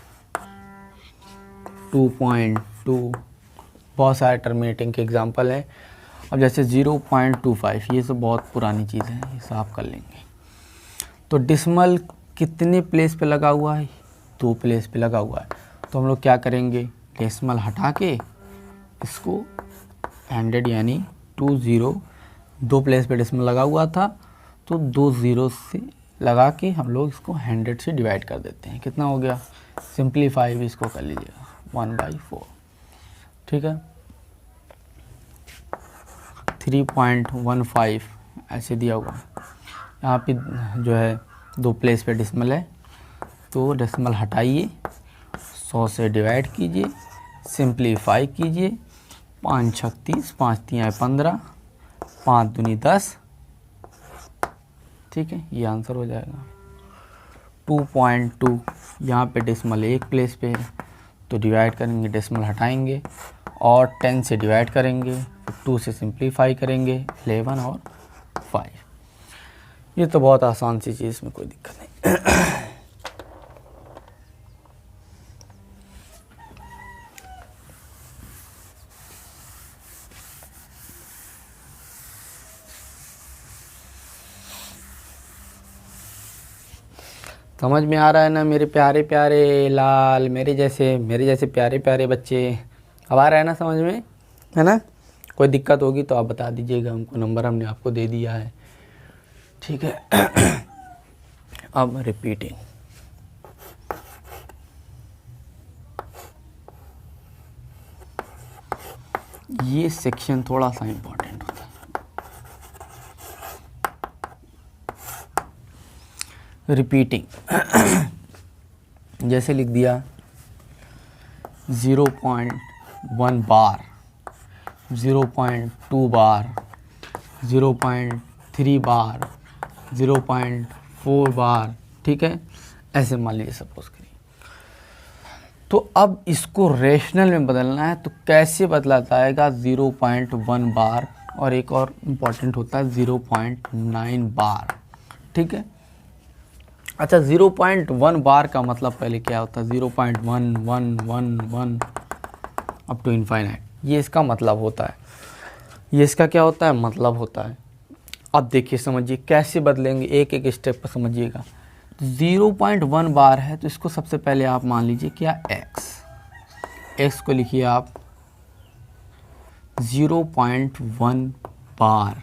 2.2, बहुत सारे टर्मिनेटिंग के एग्जांपल हैं। अब जैसे 0.25 ये सब बहुत पुरानी चीज़ है, ये सब आप कर लेंगे। तो डिसमल कितने प्लेस पे लगा हुआ है? 2 प्लेस पे लगा हुआ है। तो हम लोग क्या करेंगे, डेसिमल हटा के इसको 100 यानी 20, 2 प्लेस पे डेसिमल लगा हुआ था तो 2 0 से लगा के हम लोग इसको 100 से डिवाइड कर देते हैं। कितना हो गया, सिंप्लीफाई भी इसको कर लीजिएगा 1/4, ठीक है। 3.15 ऐसे दिया हुआ, यहाँ पे जो है 2 प्लेस पे डेसिमल है तो डेसिमल हटाइए, 100 से डिवाइड कीजिए, सिंप्लीफाई कीजिए, 5 36, 5 3 15, 5 दूनी 10, ठीक है, ये आंसर हो जाएगा। 2.2 यहाँ पे डेसिमल 1 प्लेस पे है तो डिवाइड करेंगे, डेसिमल हटाएंगे और 10 से डिवाइड करेंगे, 2 से सिंप्लीफाई करेंगे, 11 और 5। ये तो बहुत आसान सी चीज़, इसमें कोई दिक्कत नहीं। समझ में आ रहा है ना मेरे प्यारे प्यारे लाल, मेरे जैसे प्यारे प्यारे बच्चे? अब आ रहा है ना समझ में, है ना? कोई दिक्कत होगी तो आप बता दीजिएगा, हमको नंबर हमने आपको दे दिया है, ठीक है। अब रिपीटिंग, ये सेक्शन थोड़ा सा इम्पोर्टेंट होता है। रिपीटिंग जैसे लिख दिया 0.1 बार, 0.2 बार, 0.3 बार, 0.4 बार, ठीक है, ऐसे मान लीजिए सपोज करिए। तो अब इसको रेशनल में बदलना है तो कैसे बदला जाएगा? 0.1 बार और एक और इम्पॉर्टेंट होता है 0.9 बार, ठीक है। अच्छा, 0.1 बार का मतलब पहले क्या होता है? 0.1111 अप टू इनफाइनाइट, ये इसका मतलब होता है। ये इसका क्या होता है? मतलब होता है। अब देखिए समझिए कैसे बदलेंगे, एक एक स्टेप पर समझिएगा। 0.1 बार है तो इसको सबसे पहले आप मान लीजिए क्या, x को लिखिए आप 0.1 बार,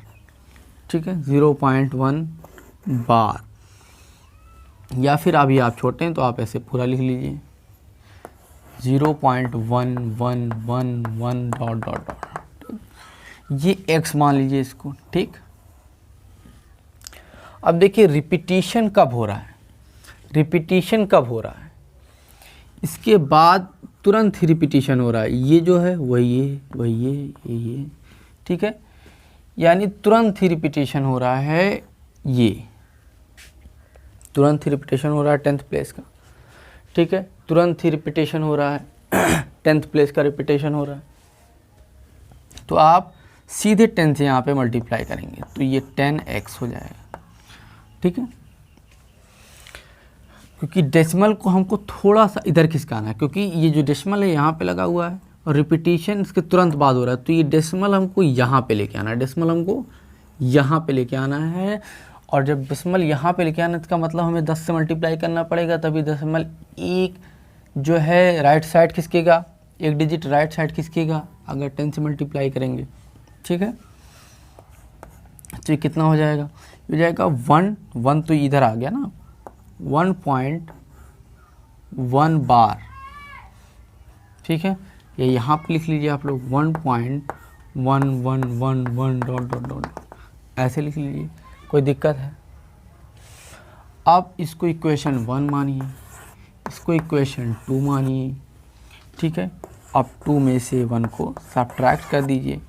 ठीक है, 0.1 बार, या फिर अभी आप छोटे हैं तो आप ऐसे पूरा लिख लीजिए 0.1111 डॉट डॉट डॉट, ये x मान लीजिए इसको, ठीक। अब देखिए रिपीटिशन कब हो रहा है, रिपीटिशन कब हो रहा है? इसके बाद तुरंत ही रिपीटिशन हो रहा है। ये जो है वही ये, ठीक है, यानी तुरंत ही रिपीटिशन हो रहा है। ये तुरंत ही रिपीटेशन हो रहा है 10th प्लेस का, ठीक है, तुरंत ही रिपीटेशन हो रहा है 10th प्लेस का रिपीटेशन हो रहा है। तो आप सीधे 10 से यहाँ पे मल्टीप्लाई करेंगे तो ये 10x हो जाएगा, ठीक है। क्योंकि डेसिमल को हमको थोड़ा सा इधर खिसकाना है, क्योंकि ये जो डेसिमल है यहाँ पे लगा हुआ है और रिपीटेशन इसके तुरंत बाद हो रहा है, तो ये डेसिमल हमको यहाँ पे लेके आना है, डेसिमल हमको यहाँ पे लेके आना है। और जब डेसिमल यहाँ पे लेके आना है इसका मतलब हमें 10 से मल्टीप्लाई करना पड़ेगा, तभी डेसिमल एक जो है राइट साइड खिसकेगा, एक डिजिट राइट साइड खिसकेगा अगर 10 से मल्टीप्लाई करेंगे, ठीक है। तो ये कितना हो जाएगा? हो जाएगा 1 तो इधर आ गया ना, 1.1 बार, ठीक है। ये यहाँ पे लिख लीजिए आप लोग 1.1111 डॉट डॉट डॉट, ऐसे लिख लीजिए, कोई दिक्कत है? अब इसको इक्वेशन 1 मानिए, इसको इक्वेशन 2 मानिए, ठीक है। अब 2 में से 1 को सब्ट्रैक्ट कर दीजिए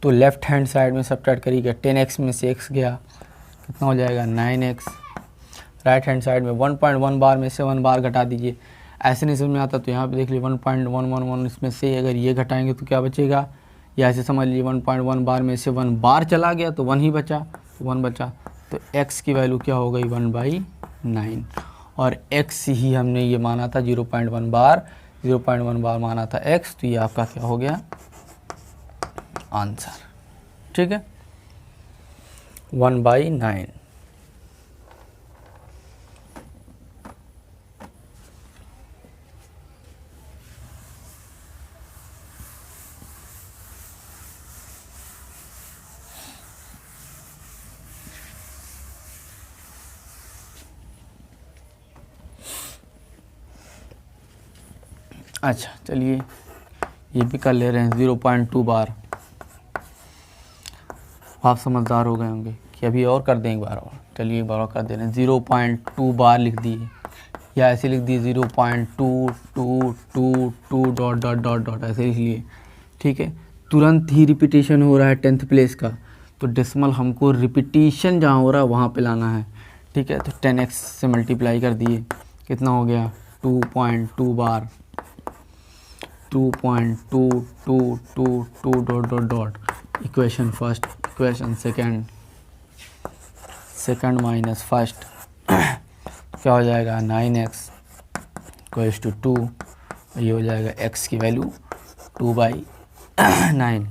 तो लेफ्ट हैंड साइड में सब्ट्रैक्ट करिएगा, 10x में से x गया, कितना हो जाएगा 9x। राइट हैंड साइड में 1.1 बार में से 1 बार घटा दीजिए। ऐसे नहीं समझ में आता तो यहाँ पे देख लीजिए 1.111 इसमें से अगर ये घटाएंगे तो क्या बचेगा, या ऐसे समझ लीजिए 1.1 बार में से 1 बार चला गया तो 1 ही बचा, तो 1 बचा, तो x की वैल्यू क्या हो गई 1/9। और x ही हमने ये माना था 0.1 बार, 0.1 बार माना था x, तो ये आपका क्या हो गया आंसर। ठीक है, 1/9। अच्छा चलिए ये भी कर ले रहे हैं 0.2 बार। आप समझदार हो गए होंगे कि अभी और कर दें एक बार और। चलिए एक बार और कर दे रहे हैं, 0.2 बार लिख दिए या ऐसे लिख दिए 0.2222 डॉट डॉट डॉट डॉट ऐसे लिख लिए। ठीक है, तुरंत ही रिपीटेशन हो रहा है 10th प्लेस का, तो डेसिमल हमको रिपीटेशन जहाँ हो रहा है वहाँ पे लाना है। ठीक है, तो 10x से मल्टीप्लाई कर दिए, कितना हो गया 2.2 बार, 2.2222 dot dot dot, equation first, equation second, second minus first, क्या हो जाएगा 9x इक्वल्स टू 2, ये हो जाएगा x की वैल्यू 2/9।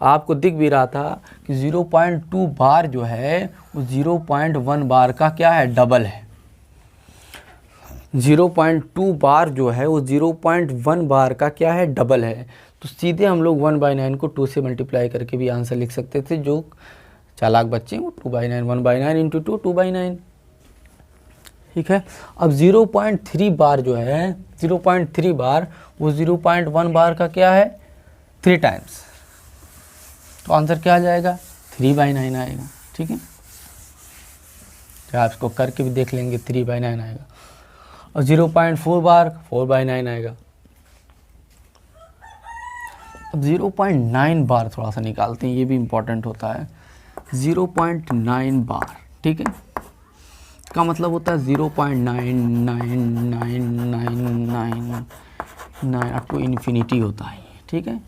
आपको दिख भी रहा था कि 0.2 बार जो है वो 0.1 बार का क्या है डबल है। 0.2 बार जो है वो 0.1 बार का क्या है डबल है। तो सीधे हम लोग 1/9 को 2 से मल्टीप्लाई करके भी आंसर लिख सकते थे। जो चालाक बच्चे वो 2/9, 1/9 इंटू 2 2/9। ठीक है, अब 0.3 बार जो है 0.3 बार वो 0.1 बार का क्या है 3 टाइम्स, तो आंसर क्या आ जाएगा 3/9 आएगा। ठीक है, तो आप इसको करके भी देख लेंगे 3/9 आएगा। और 0.4 बार 4/9 आएगा। अब 0.9 बार थोड़ा सा निकालते हैं, ये भी इम्पोर्टेंट होता है। 0.9 बार, ठीक है, का मतलब होता है 0.99999 अप टू इन्फिनिटी होता है। ठीक है,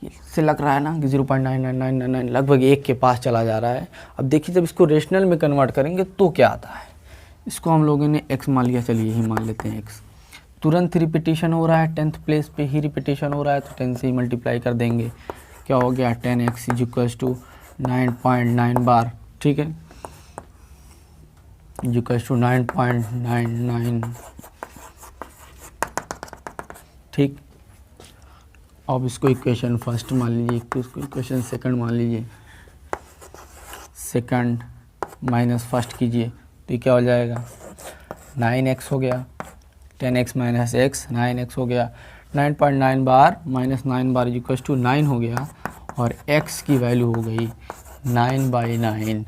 इससे लग रहा है ना कि 0.99999 लगभग 1 के पास चला जा रहा है। अब देखिए जब इसको रेशनल में कन्वर्ट करेंगे तो क्या आता है। इसको हम लोगों ने x मान लिया, चलिए यही मान लेते हैं x। तुरंत रिपीटेशन हो रहा है 10th प्लेस पे ही रिपीटेशन हो रहा है, तो 10 से ही मल्टीप्लाई कर देंगे। क्या हो गया 10x इज इक्वल्स टू 9.9 बार। ठीक है, इक्वल्स टू 9.99। ठीक, अब इसको इक्वेशन फर्स्ट मान लीजिए, इसको इक्वेशन सेकंड मान लीजिए। सेकंड माइनस फर्स्ट कीजिए तो ये क्या हो जाएगा 9x हो गया, 10x माइनस x 9x हो गया। 9.9 बार माइनस 9 बार इक्वल्स टू 9 हो गया, और x की वैल्यू हो गई 9/9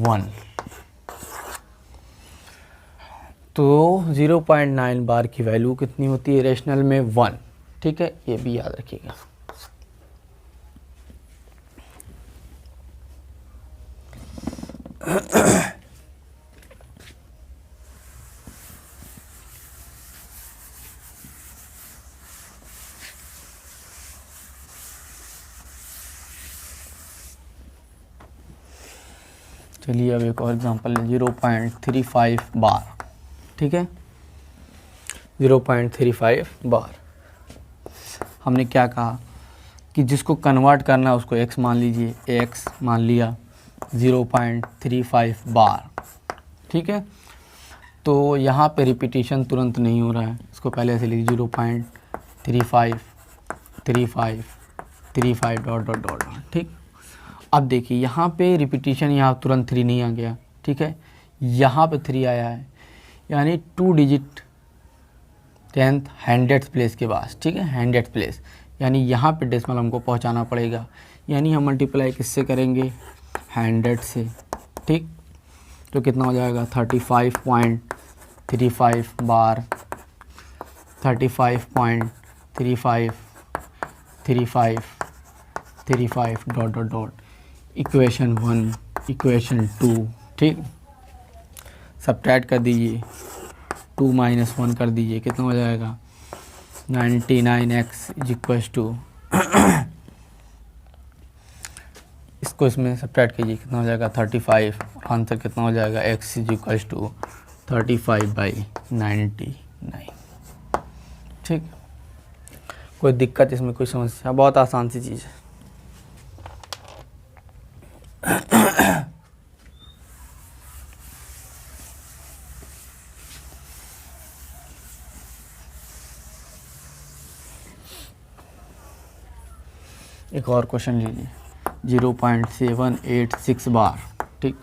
1। तो 0.9 बार की वैल्यू कितनी होती है रेशनल में 1। ठीक है, ये भी याद रखिएगा। चलिए अब एक और एग्जांपल है 0.35 बार। ठीक है, 0.35 बार हमने क्या कहा कि जिसको कन्वर्ट करना है उसको x मान लीजिए, x मान लिया 0.35 बार। ठीक है, तो यहाँ पे रिपीटेशन तुरंत नहीं हो रहा है, इसको पहले से लिख 0.35 35 35 डॉट डॉट डॉट। ठीक, अब देखिए यहाँ पे रिपीटेशन यहाँ तुरंत 3 नहीं आ गया। ठीक है, यहाँ पे 3 आया है, यानी 2 डिजिट 10th 100th प्लेस के पास। ठीक है, 100th प्लेस, यानी यहाँ पे डेसिमल हमको पहुँचाना पड़ेगा, यानी हम मल्टीप्लाई किससे करेंगे 100 से। ठीक, तो कितना हो जाएगा 35.35 बार, 35.35 35 35 dot dot dot equation 1 equation 2, ठीक। सब्ट्रैक्ट कर दीजिए, 2 - 1 कर दीजिए, कितना हो जाएगा 99x इज इक्वल टू इसको इसमें सब्ट्रैक्ट कीजिए, कितना हो जाएगा 35। आंसर कितना हो जाएगा x इज इक्वल टू 35/99, ठीक। कोई दिक्कत इसमें, कोई समस्या, बहुत आसान सी चीज़ है। एक और क्वेश्चन लीजिए, 0.786 बार, ठीक।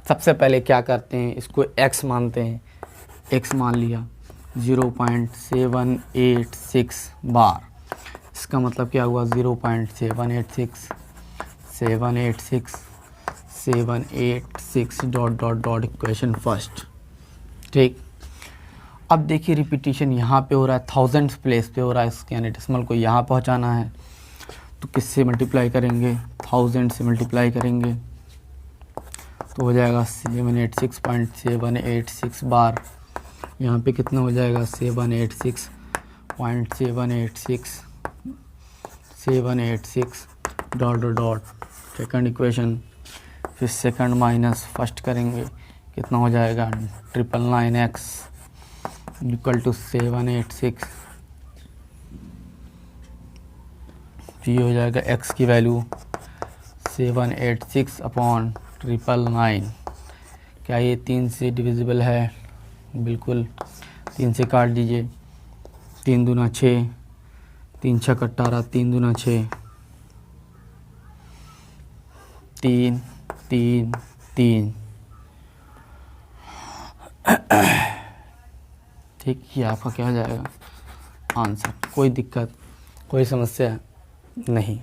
सबसे पहले क्या करते हैं, इसको x मानते हैं, x मान लिया 0.786 बार। इसका मतलब क्या हुआ 0.786 dot dot dot equation first, ठीक। अब देखिए रिपीटिशन यहाँ पे हो रहा है, थाउजेंड्स प्लेस पे हो रहा है, इसके यानी डेसिमल को यहाँ पहुँचाना है, तो किससे मल्टीप्लाई करेंगे, 1000 से मल्टीप्लाई करेंगे, तो हो जाएगा 786.786 बार। यहाँ पे कितना हो जाएगा 786 dot dot dot second equation, फिर सेकंड माइनस फर्स्ट करेंगे, कितना हो जाएगा 999x इक्वल टू 786, फिर हो जाएगा x की वैल्यू 786/999। क्या ये 3 से डिविजिबल है, बिल्कुल 3 से काट दीजिए, 3 दूना 6, 3 छक 18, 3 दूना 6, 3 3 3, ठीक। ये आपका क्या हो जाएगा आंसर। कोई दिक्कत, कोई समस्या नहीं।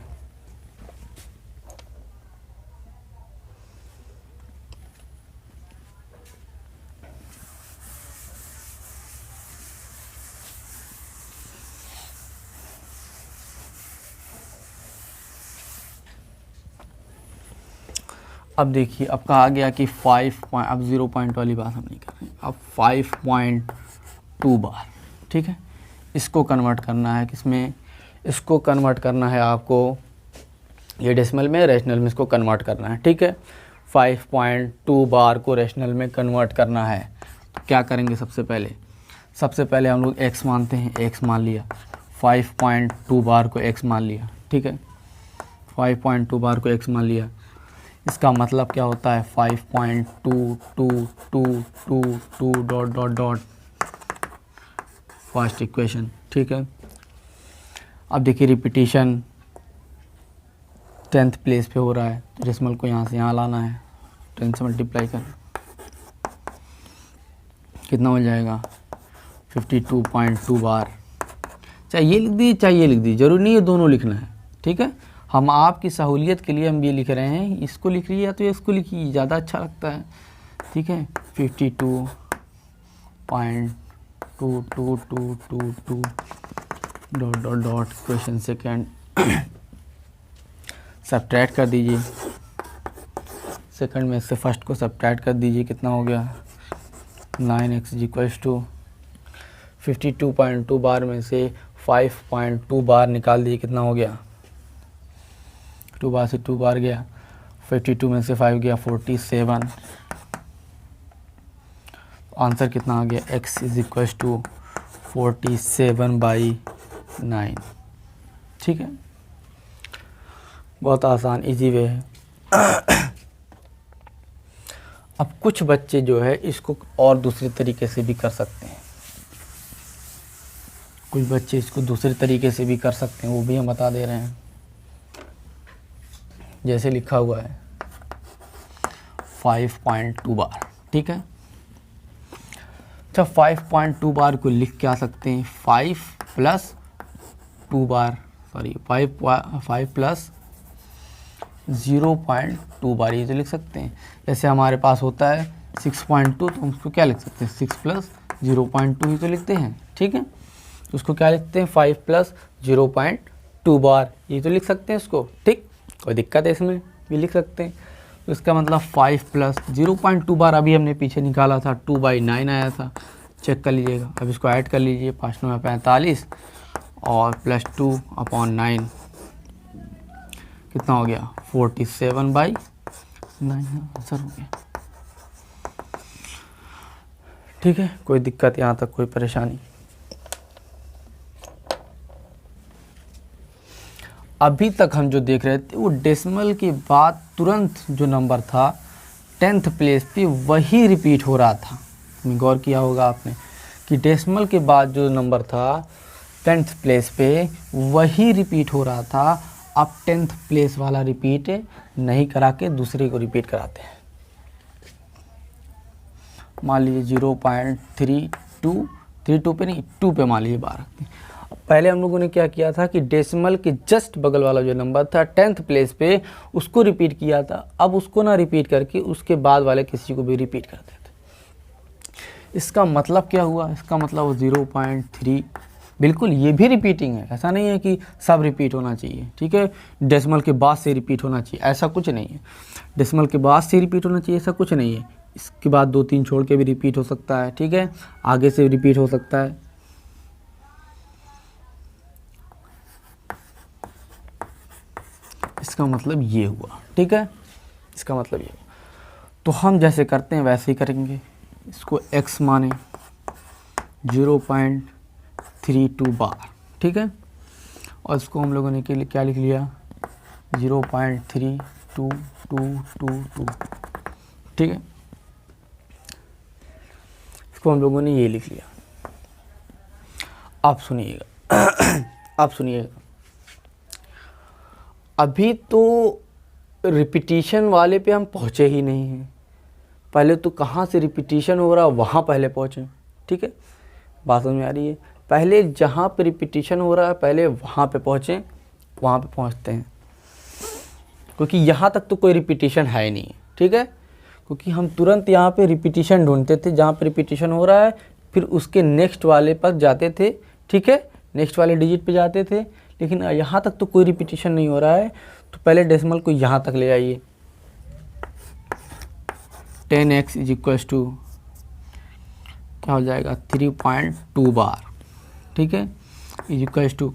अब देखिए, अब कहा गया कि 5 पॉइंट, अब 0 पॉइंट वाली बात हम नहीं कर रहे हैं, अब 5.2 बार, ठीक है। इसको कन्वर्ट करना है किसमें, इसको कन्वर्ट करना है आपको, ये डेसिमल में रैशनल में इसको कन्वर्ट करना है, ठीक है। 5.2 बार को रैशनल में कन्वर्ट करना है, तो क्या करेंगे, सबसे पहले हम लोग x मानते हैं, x मान लिया, 5.2 बार को x मान लिया, ठीक है। 5.2 बार को x मान लिया, इसका मतलब क्या होता है 5.2222 dot dot dot first equation, ठीक है। अब देखिए रिपीटिशन 10th प्लेस पे हो रहा है, तो डेसिमल को यहाँ से यहाँ लाना है, 10 से मल्टीप्लाई कर, कितना हो जाएगा 52.2 बार। चाहे ये लिख दीजिए, चाहे ये लिख दीजिए, जरूरी नहीं है दोनों लिखना है, ठीक है। हम आपकी सहूलियत के लिए हम ये लिख रहे हैं, इसको लिख रही है तो इसको लिखिए, ज़्यादा अच्छा लगता है, ठीक है। 52.2222 dot dot dot question second, subtract कर दीजिए, सेकंड में से फर्स्ट को सब्ट्रैक्ट कर दीजिए, कितना हो गया 9x इक्वल्स टू 52.2 बार में से 5.2 बार निकाल दीजिए, कितना हो गया 2 बार से 2 बार गया, 52 में से 5 गया 47। आंसर कितना आ गया x इज इक्वल टू 47/9, ठीक है। बहुत आसान इजी वे है। अब कुछ बच्चे जो है इसको और दूसरे तरीके से भी कर सकते हैं, कुछ बच्चे इसको दूसरे तरीके से भी कर सकते हैं, वो भी हम बता दे रहे हैं। जैसे लिखा हुआ है 5.2 बार, ठीक है। अच्छा 5.2 बार को लिख के आ सकते हैं 5 + 2 बार, सॉरी 5 + 0.2 बार, ये तो लिख सकते हैं। जैसे हमारे पास होता है 6.2, तो हम उसको क्या लिख सकते हैं 6 + 0.2 ही तो लिखते हैं, ठीक है। तो उसको क्या लिखते हैं 5 + 0.2 बार, ये तो लिख सकते हैं इसको, ठीक। कोई दिक्कत है इसमें, भी लिख सकते हैं। तो इसका मतलब 5 प्लस 0.2 बार अभी हमने पीछे निकाला था, 2/9 आया था, चेक कर लीजिएगा। अब इसको ऐड कर लीजिए, 5 9 45 और प्लस 2/9 कितना हो गया, 47/9 आंसर हो गया। ठीक है, कोई दिक्कत यहाँ तक, कोई परेशानी? अभी तक हम जो देख रहे थे वो डेसिमल के बाद तुरंत जो नंबर था 10th प्लेस पे वही रिपीट हो रहा था। गौर किया होगा आपने कि डेसिमल के बाद जो नंबर था 10th प्लेस पे वही रिपीट हो रहा था। अब 10th प्लेस वाला रिपीट नहीं करा के दूसरे को रिपीट कराते हैं। मान लीजिए 0.32 पे नहीं, 2 पे मान लीजिए बार रखते हैं। पहले हम लोगों ने क्या किया था कि डेसिमल के जस्ट बगल वाला जो नंबर था 10th प्लेस पे उसको रिपीट किया था। अब उसको ना रिपीट करके उसके बाद वाले किसी को भी रिपीट करते थे। इसका मतलब क्या हुआ, इसका मतलब 0.3 बिल्कुल ये भी रिपीटिंग है। ऐसा नहीं है कि सब रिपीट होना चाहिए, ठीक है, डेसिमल के बाद से रिपीट होना चाहिए, ऐसा कुछ नहीं है। डेसिमल के बाद से रिपीट होना चाहिए ऐसा कुछ नहीं है। इसके बाद 2-3 छोड़ के भी रिपीट हो सकता है, ठीक है, आगे से रिपीट हो सकता है। इसका मतलब ये हुआ, ठीक है, इसका मतलब ये। तो हम जैसे करते हैं वैसे ही करेंगे। इसको x माने 0.32 बार, ठीक है, और इसको हम लोगों ने के लिए क्या लिख लिया, 0.3222, ठीक है, इसको हम लोगों ने ये लिख लिया। अब सुनिएगा अब सुनिएगा, अभी तो रिपीटिशन वाले पे हम पहुँचे ही नहीं हैं। पहले तो कहाँ से रिपीटिशन हो रहा है वहाँ पहले पहुँचे, ठीक है, बात समझ में आ रही है। पहले जहाँ पे रिपीटिशन हो रहा है पहले वहाँ पे पहुँचें, वहाँ पे पहुँचते हैं, क्योंकि यहाँ तक तो कोई रिपीटिशन है नहीं, ठीक है, क्योंकि हम तुरंत यहाँ पे रिपीटिशन ढूंढते थे जहाँ पे रिपीटिशन हो रहा है, फिर उसके नेक्स्ट वाले पर जाते थे, ठीक है, नेक्स्ट वाले डिजिट पे जाते थे। लेकिन यहाँ तक तो कोई रिपीटिशन नहीं हो रहा है, तो पहले डेसिमल को यहाँ तक ले आइए। 10x इज इक्वल्स टू क्या हो जाएगा, 3.2 बार, ठीक है, is equals to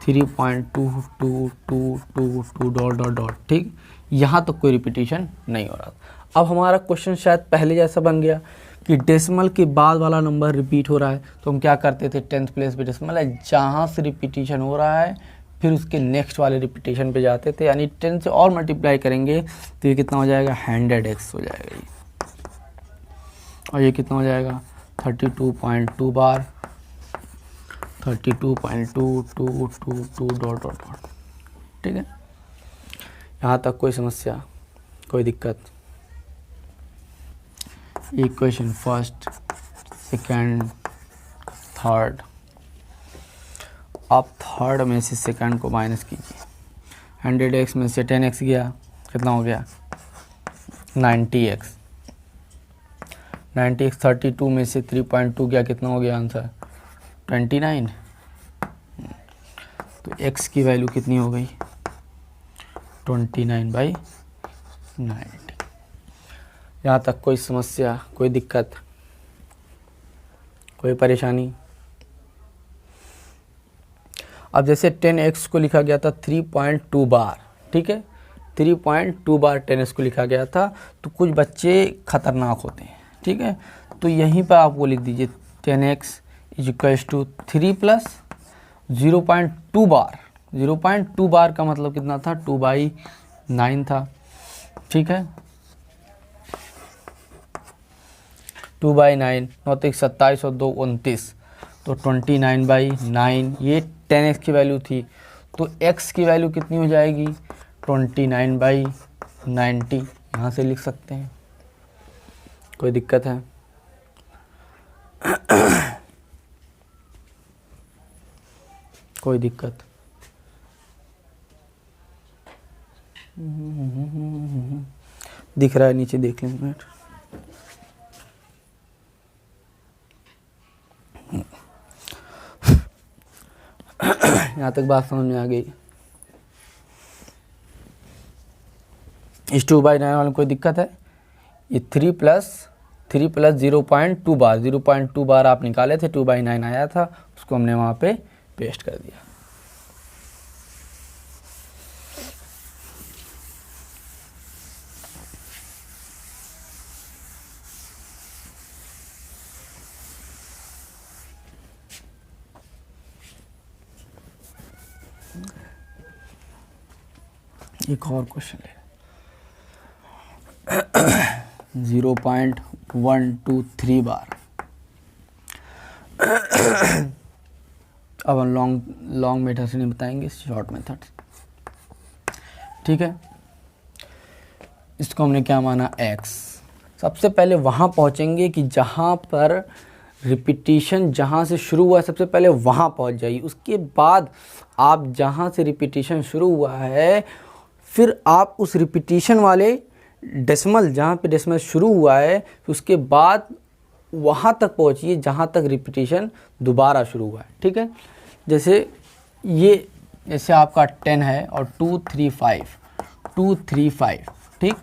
3.2222 dot dot dot, ठीक, यहाँ तक कोई रिपीटिशन नहीं हो रहा। अब हमारा क्वेश्चन शायद पहले जैसा बन गया कि डेसिमल के बाद वाला नंबर रिपीट हो रहा है, तो हम क्या करते थे, 10th प्लेस पे डेसिमल है, जहाँ से रिपीटिशन हो रहा है फिर उसके नेक्स्ट वाले रिपीटिशन पे जाते थे, यानी 10 से और मल्टीप्लाई करेंगे तो ये कितना हो जाएगा, 100x हो जाएगा ये, और ये कितना हो जाएगा, 32.2 बार, 32.2222 डॉट डॉट डॉट, ठीक है। यहाँ तक कोई समस्या, कोई दिक्कत? Equation first, second, third. आप थर्ड में से सेकंड को माइनस कीजिए। 100x में से 10x गया, कितना हो गया, 90x। 90x 32 में से 3.2 गया, कितना हो गया आंसर, 29। तो x की वैल्यू कितनी हो गई, 29/90। यहाँ तक कोई समस्या, कोई दिक्कत, कोई परेशानी? अब जैसे 10x को लिखा गया था 3.2 बार, ठीक है, 3.2 बार 10x को लिखा गया था, तो कुछ बच्चे खतरनाक होते हैं, ठीक है, तो यहीं पर आपको लिख दीजिए 10x is equals to 3 plus 0.2 bar. 0.2 bar का मतलब कितना था, 2/9 था, ठीक है, 2/9, 9 27 और 2 29, तो 29/9 ये 10x की वैल्यू थी। तो x की वैल्यू कितनी हो जाएगी, 29/90, यहाँ से लिख सकते हैं। कोई दिक्कत है? कोई दिक्कत? दिख रहा है नीचे, देख लें मिनट। यहाँ तक बात समझ में आ गई? इस 2/9 वाले कोई दिक्कत है? ये 3 प्लस 0.2 बार, 0.2 बार आप निकाले थे, 2/9 आया था, उसको हमने वहाँ पे पेस्ट कर दिया। एक और क्वेश्चन ले 0.123 बार। अब हम लॉन्ग मेथड से नहीं बताएंगे, शॉर्ट मेथड। ठीक है, इसको हमने क्या माना? x। सबसे पहले वहाँ पहुँचेंगे कि जहाँ पर रिपीटिशन जहाँ से शुरू हुआ है, सबसे पहले वहाँ पहुँच जाइए। उसके बाद आप जहाँ से रिपीटिशन शुरू हुआ है, फिर आप उस रिपीटिशन वाले डेसिमल, जहाँ पे डेसिमल शुरू हुआ है, उसके बाद वहाँ तक पहुँचिए जहाँ तक रिपीटिशन दोबारा शुरू हुआ है। ठीक है, जैसे आपका 10 है और 235, ठीक,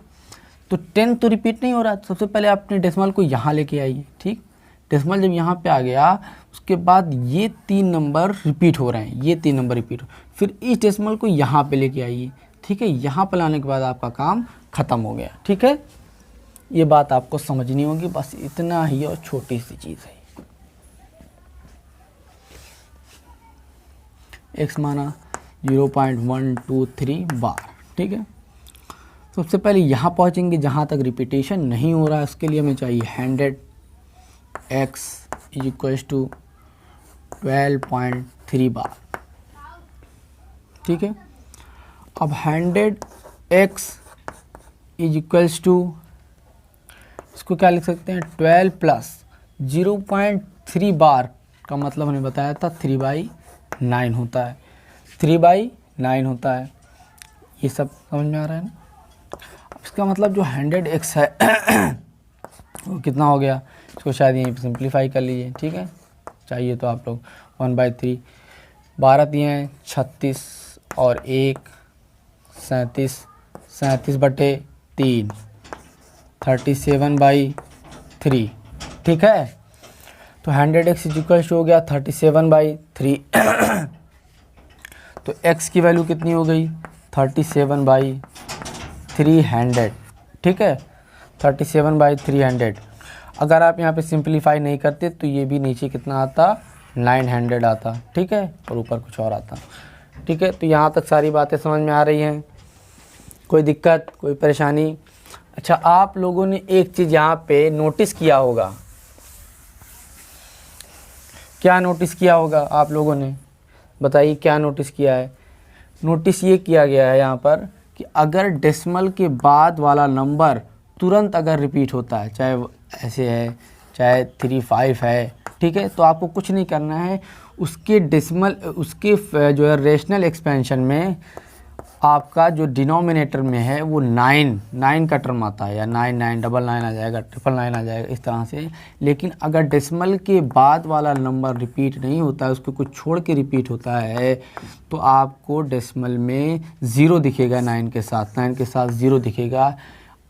तो 10 तो रिपीट नहीं हो रहा। सबसे पहले आपने डेसिमल को यहाँ लेके आइए। ठीक, डेसिमल जब यहाँ पे आ गया, उसके बाद ये 3 नंबर रिपीट हो रहे हैं, ये 3 नंबर रिपीट हो, फिर इस डेसिमल को यहाँ पे लेके आइए। ठीक है, यहाँ पर लाने के बाद आपका काम ख़त्म हो गया। ठीक है, ये बात आपको समझनी होगी, बस इतना ही, और छोटी सी चीज़ है। x माना 0.123 बार। ठीक है, सबसे पहले यहाँ पहुँचेंगे जहाँ तक रिपीटेशन नहीं हो रहा है, उसके लिए हमें चाहिए 100 x = 12.3 बार। ठीक है, अब 100 x = इसको क्या लिख सकते हैं? 12 प्लस 0.3 बार का मतलब हमने बताया था 3/9 होता है, 3/9 होता है। ये सब समझ में आ रहा है ना? अब इसका मतलब जो 100x है वो कितना हो गया? इसको शायद यहीं पर सिंप्लीफाई कर लीजिए। ठीक है, चाहिए तो आप लोग 1/3, 12 दिए हैं 36 और 1 37, 37/3, 37/3। ठीक है, तो 100x = हो गया 37/3। तो x की वैल्यू कितनी हो गई? 37/300। ठीक है, 37/300। अगर आप यहाँ पे सिंप्लीफाई नहीं करते तो ये भी नीचे कितना आता? 900 आता। ठीक है, और ऊपर कुछ और आता। ठीक है, तो यहाँ तक सारी बातें समझ में आ रही हैं? कोई दिक्कत, कोई परेशानी? अच्छा, आप लोगों ने एक चीज़ यहाँ पे नोटिस किया होगा। क्या नोटिस किया होगा आप लोगों ने? बताइए क्या नोटिस किया है? नोटिस ये किया गया है यहाँ पर कि अगर डेसिमल के बाद वाला नंबर तुरंत अगर रिपीट होता है, चाहे ऐसे है, चाहे 35 है, ठीक है, तो आपको कुछ नहीं करना है। उसके डेसिमल, उसके जो है रेशनल एक्सपेंशन में आपका जो डिनोमिनेटर में है वो 9 का टर्म आता है, या 9999 आ जाएगा, 999 आ जाएगा, इस तरह से। लेकिन अगर डेसिमल के बाद वाला नंबर रिपीट नहीं होता है, उसको कुछ छोड़ के रिपीट होता है, तो आपको डेसिमल में 0 दिखेगा, 9 के साथ 0 दिखेगा,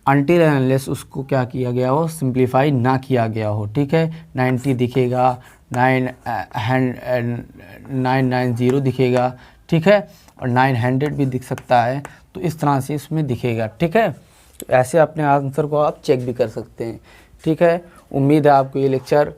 अनटिल अनलेस उसको क्या किया गया हो? सिंप्लीफाई ना किया गया हो। ठीक है, 90 दिखेगा, 990 दिखेगा। ठीक है, और 900 भी दिख सकता है, तो इस तरह से इसमें दिखेगा। ठीक है, तो ऐसे अपने आंसर को आप चेक भी कर सकते हैं। ठीक है, उम्मीद है आपको ये लेक्चर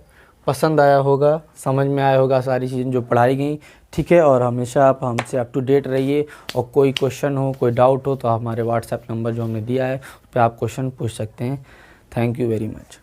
पसंद आया होगा, समझ में आया होगा सारी चीज़ें जो पढ़ाई गई। ठीक है, और हमेशा आप हमसे अप टू डेट रहिए, और कोई क्वेश्चन हो, कोई डाउट हो, तो हमारे व्हाट्सएप नंबर जो हमने दिया है उस पर आप क्वेश्चन पूछ सकते हैं। Thank you very much.